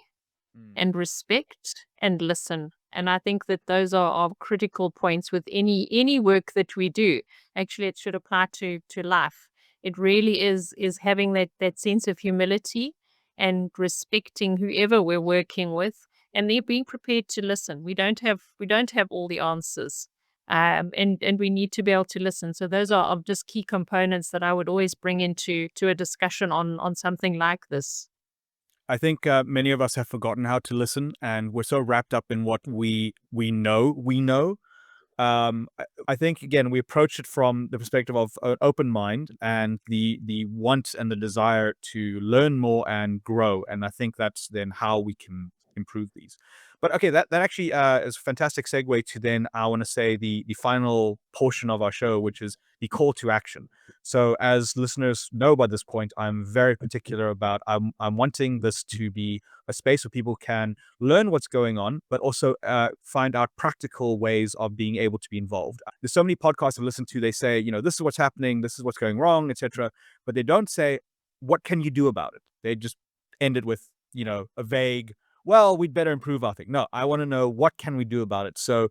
Mm. and respect and listen. And I think that those are critical points with any work that we do. Actually, it should apply to life. It really is having that sense of humility and respecting whoever we're working with, and they're being prepared to listen. We don't have all the answers. And we need to be able to listen. So those are just key components that I would always bring into a discussion on something like this. I think many of us have forgotten how to listen, and we're so wrapped up in what we know. I think again we approach it from the perspective of an open mind and the want and the desire to learn more and grow, and I think that's then how we can improve these. But okay, that actually is a fantastic segue to then I want to say the final portion of our show, which is the call to action. So as listeners know by this point, I'm very particular about I'm wanting this to be a space where people can learn what's going on, but also find out practical ways of being able to be involved. There's so many podcasts I've listened to. They say, this is what's happening, this is what's going wrong, etc. But they don't say, what can you do about it? They just end it with, a vague, well, we'd better improve our thing. No, I want to know what can we do about it. So,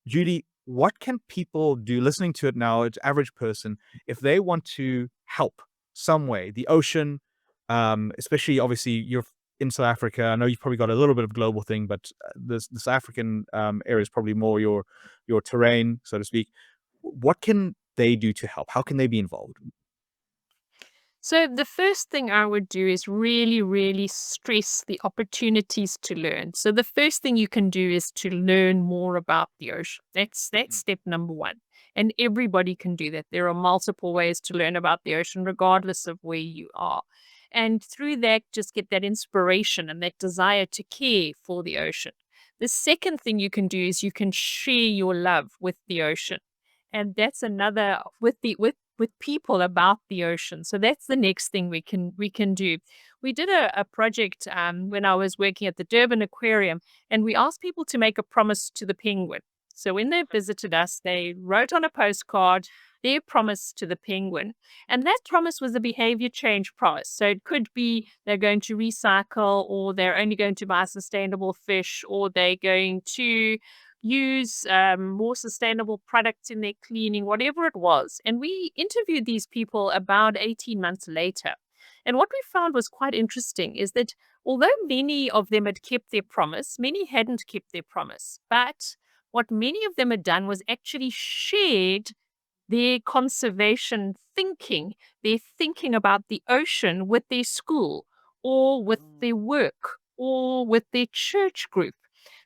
Judy, what can people do listening to it now, it's average person, if they want to help some way, the ocean, especially obviously you're in South Africa. I know you've probably got a little bit of global thing, but this African area is probably more your terrain, so to speak. What can they do to help? How can they be involved? So the first thing I would do is really, really stress the opportunities to learn. So the first thing you can do is to learn more about the ocean. That's Mm. step number one. And everybody can do that. There are multiple ways to learn about the ocean, regardless of where you are. And through that, just get that inspiration and that desire to care for the ocean. The second thing you can do is you can share your love with the ocean. And that's another with people about the ocean. So that's the next thing we can do. We did a project when I was working at the Durban Aquarium, and we asked people to make a promise to the penguin. So when they visited us, they wrote on a postcard their promise to the penguin, and that promise was a behavior change promise. So it could be they're going to recycle, or they're only going to buy sustainable fish, or they're going to use more sustainable products in their cleaning, whatever it was. And we interviewed these people about 18 months later. And what we found was quite interesting is that although many of them had kept their promise, many hadn't kept their promise. But what many of them had done was actually shared their conservation thinking, their thinking about the ocean with their school or with their work or with their church group.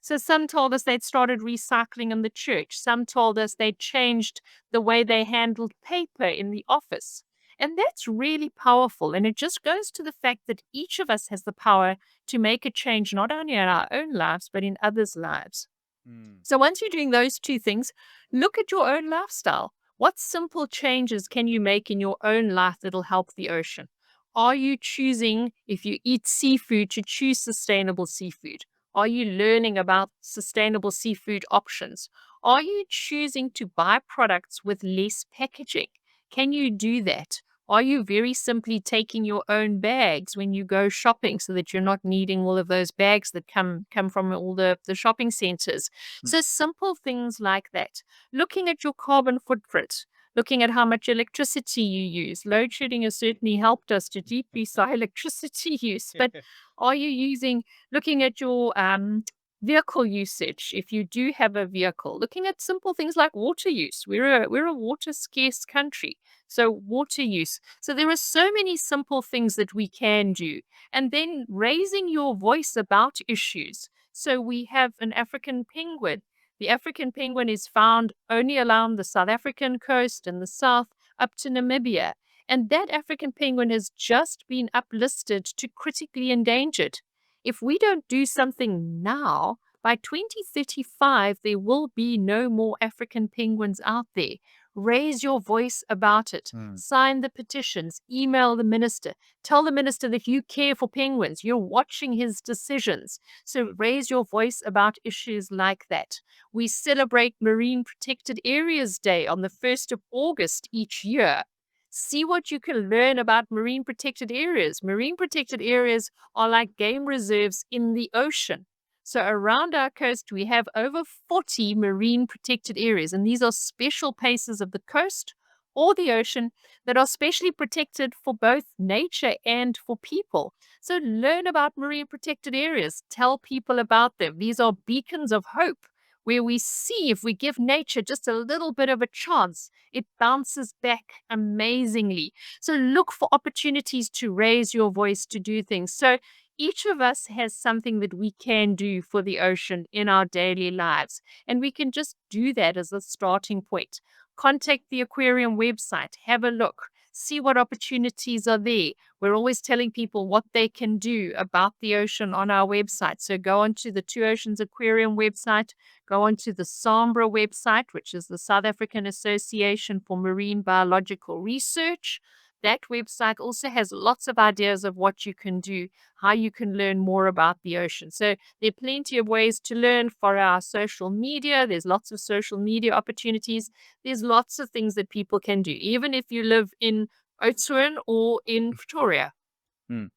So some told us they'd started recycling in the church. Some told us they'd changed the way they handled paper in the office. And that's really powerful. And it just goes to the fact that each of us has the power to make a change, not only in our own lives, but in others' lives. Mm. So once you're doing those two things, look at your own lifestyle. What simple changes can you make in your own life that'll help the ocean? Are you choosing, if you eat seafood, to choose sustainable seafood? Are you learning about sustainable seafood options? Are you choosing to buy products with less packaging? Can you do that? Are you very simply taking your own bags when you go shopping so that you're not needing all of those bags that come from all the shopping centers? Mm. So simple things like that. Looking at your carbon footprint, looking at how much electricity you use. Load shedding has certainly helped us to decrease our electricity use. But are you looking at your vehicle usage, if you do have a vehicle, looking at simple things like water use. We're a water scarce country. So water use. So there are so many simple things that we can do. And then raising your voice about issues. So we have an African penguin. The African penguin is found only along the South African coast in the south up to Namibia. And that African penguin has just been uplisted to critically endangered. If we don't do something now, by 2035, there will be no more African penguins out there. Raise your voice about it. Sign the petitions, email the minister, tell the minister that you care for penguins, you're watching his decisions. So raise your voice about issues like that. We celebrate Marine Protected Areas Day on the 1st of August each year. See what you can learn about marine protected areas. Marine protected areas are like game reserves in the ocean. So around our coast, we have over 40 marine protected areas, and these are special places of the coast or the ocean that are specially protected for both nature and for people. So learn about marine protected areas, tell people about them. These are beacons of hope where we see if we give nature just a little bit of a chance, it bounces back amazingly. So look for opportunities to raise your voice to do things. So each of us has something that we can do for the ocean in our daily lives, and we can just do that as a starting point. Contact the aquarium website, have a look, see what opportunities are there. We're always telling people what they can do about the ocean on our website. So go onto the Two Oceans Aquarium website, go onto the SAMBRA website, which is the South African Association for Marine Biological Research. That website also has lots of ideas of what you can do, how you can learn more about the ocean. So there are plenty of ways to learn for our social media. There's lots of social media opportunities. There's lots of things that people can do, even if you live in Oudtshoorn or in Pretoria. Mm.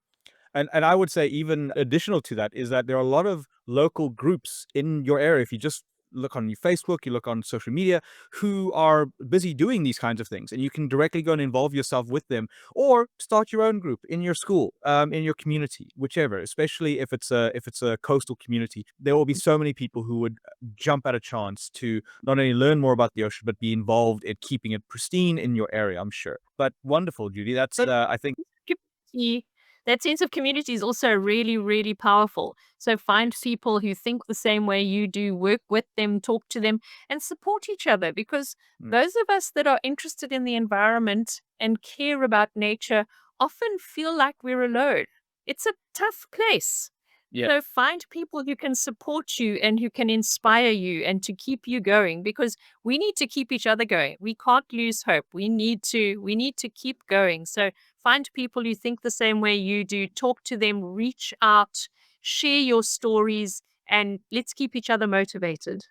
And I would say even additional to that is that there are a lot of local groups in your area. If you just look on your Facebook, you look on social media, who are busy doing these kinds of things, and you can directly go and involve yourself with them, or start your own group in your school, in your community, whichever. Especially if it's a coastal community, there will be so many people who would jump at a chance to not only learn more about the ocean but be involved in keeping it pristine in your area. I'm sure. But wonderful, Judy. That's But I think. community, that sense of community is also really, really powerful. So find people who think the same way you do, work with them, talk to them, and support each other. Because Mm, those of us that are interested in the environment and care about nature often feel like we're alone. It's a tough place. yeah. So find people who can support you and who can inspire you and to keep you going, because we need to keep each other going. We can't lose hope. We need to keep going. So find people who think the same way you do, talk to them, reach out, share your stories, and let's keep each other motivated.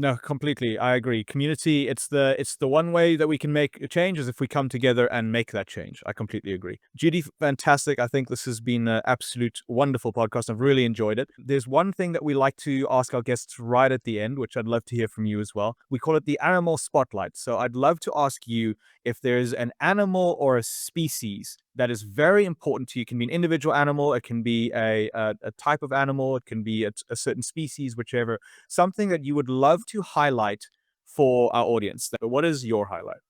No, completely. I agree. Community, it's the one way that we can make a change is if we come together and make that change. I completely agree. Judy, fantastic. I think this has been an absolute wonderful podcast. I've really enjoyed it. There's one thing that we like to ask our guests right at the end, which I'd love to hear from you as well. We call it the animal spotlight. So I'd love to ask you if there's an animal or a species that is very important to you. It can be an individual animal, it can be a type of animal, it can be a certain species, whichever, something that you would love to highlight for our audience. What is your highlight?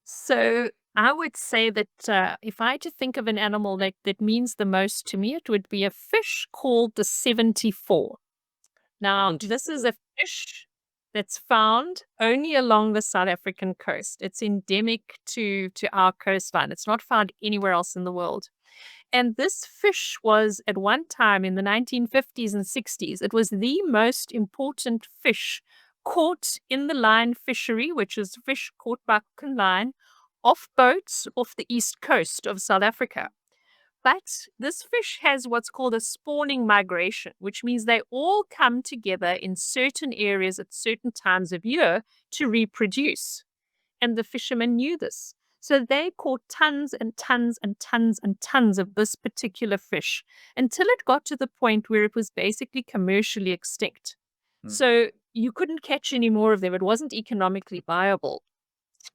So I would say that if I had to think of an animal that means the most to me, it would be a fish called the 74. Now, this is a fish that's found only along the South African coast. It's endemic to our coastline. It's not found anywhere else in the world. And this fish was at one time in the 1950s and 60s, it was the most important fish caught in the line fishery, which is fish caught by hook and line off boats off the east coast of South Africa. But this fish has what's called a spawning migration, which means they all come together in certain areas at certain times of year to reproduce. And the fishermen knew this. So they caught tons and tons and tons and tons of this particular fish until it got to the point where it was basically commercially extinct. Mm. So you couldn't catch any more of them. It wasn't economically viable.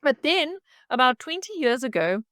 But then, about 20 years ago,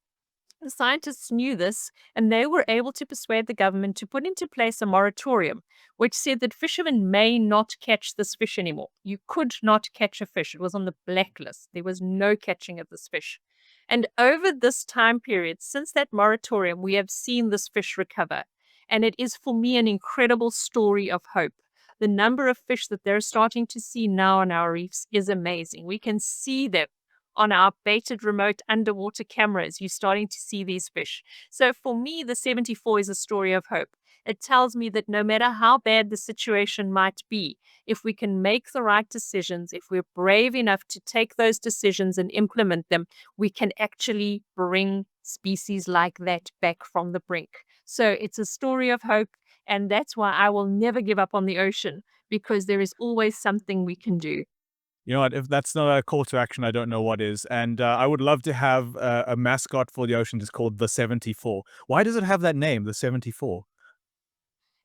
the scientists knew this, and they were able to persuade the government to put into place a moratorium, which said that fishermen may not catch this fish anymore. You could not catch a fish. It was on the blacklist. There was no catching of this fish. And over this time period, since that moratorium, we have seen this fish recover. And it is, for me, an incredible story of hope. The number of fish that they're starting to see now on our reefs is amazing. We can see them on our baited remote underwater cameras. You're starting to see these fish. So for me, the 74 is a story of hope. It tells me that no matter how bad the situation might be, if we can make the right decisions, if we're brave enough to take those decisions and implement them, we can actually bring species like that back from the brink. So it's a story of hope. And that's why I will never give up on the ocean, because there is always something we can do. You know what? If that's not a call to action, I don't know what is. And I would love to have a mascot for the ocean. It's called the 74. Why does it have that name, the 74?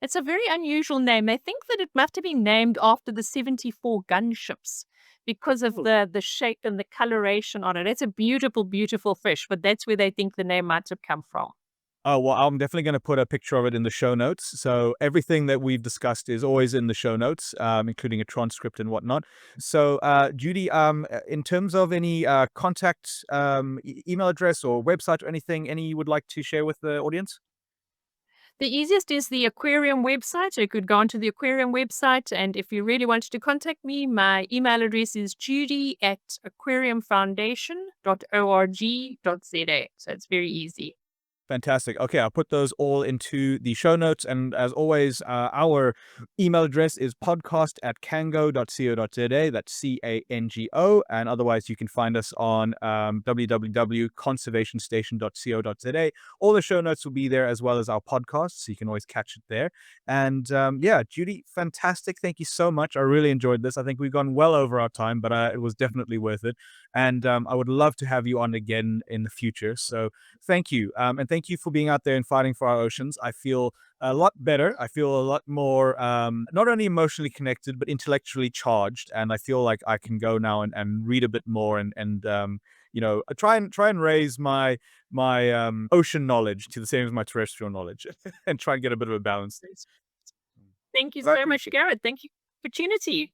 It's a very unusual name. They think that it must have been named after the 74 gunships because of the shape and the coloration on it. It's a beautiful, beautiful fish, but that's where they think the name might have come from. Oh, well, I'm definitely going to put a picture of it in the show notes. So everything that we've discussed is always in the show notes, including a transcript and whatnot. So, Judy, in terms of any contact, email address or website or anything, any you would like to share with the audience? The easiest is the aquarium website. So you could go onto the aquarium website. And if you really wanted to contact me, my email address is judy@aquariumfoundation.org.za. So it's very easy. Fantastic. Okay, I'll put those all into the show notes. And as always, our email address is podcast@cango.co.za. That's Cango. And otherwise, you can find us on www.conservationstation.co.za. All the show notes will be there as well as our podcast, so you can always catch it there. And yeah, Judy, fantastic. Thank you so much. I really enjoyed this. I think we've gone well over our time, but it was definitely worth it. And I would love to have you on again in the future. So thank you. And thank you for being out there and fighting for our oceans. I feel a lot better. I feel a lot more, not only emotionally connected, but intellectually charged. And I feel like I can go now and read a bit more and you know, try and raise my ocean knowledge to the same as my terrestrial knowledge and try and get a bit of a balance. Thank you But I so much, appreciate Garrett. Thank you for the opportunity.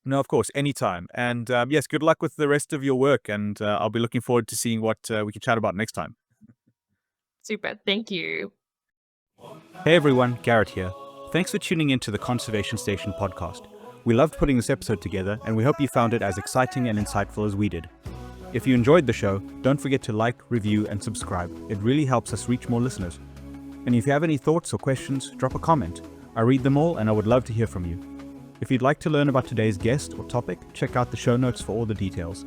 No, of course, anytime. And yes, good luck with the rest of your work. And I'll be looking forward to seeing what we can chat about next time. Super. Thank you. Hey everyone, Garrett here. Thanks for tuning in to the Conservation Station podcast. We loved putting this episode together, and we hope you found it as exciting and insightful as we did. If you enjoyed the show, don't forget to like, review, and subscribe. It really helps us reach more listeners. And if you have any thoughts or questions, drop a comment. I read them all, and I would love to hear from you. If you'd like to learn about today's guest or topic, check out the show notes for all the details.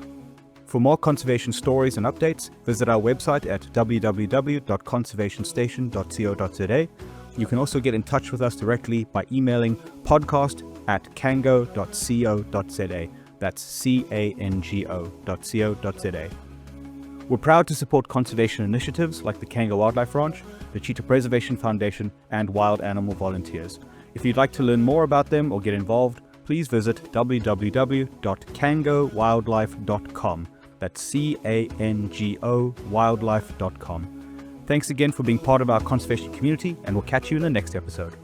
For more conservation stories and updates, visit our website at www.conservationstation.co.za. You can also get in touch with us directly by emailing podcast@cango.co.za. That's Cango.co.za. We're proud to support conservation initiatives like the Cango Wildlife Ranch, the Cheetah Preservation Foundation, and wild animal volunteers. If you'd like to learn more about them or get involved, please visit www.cangowildlife.com. That's Cango wildlife.com. Thanks again for being part of our conservation community, and we'll catch you in the next episode.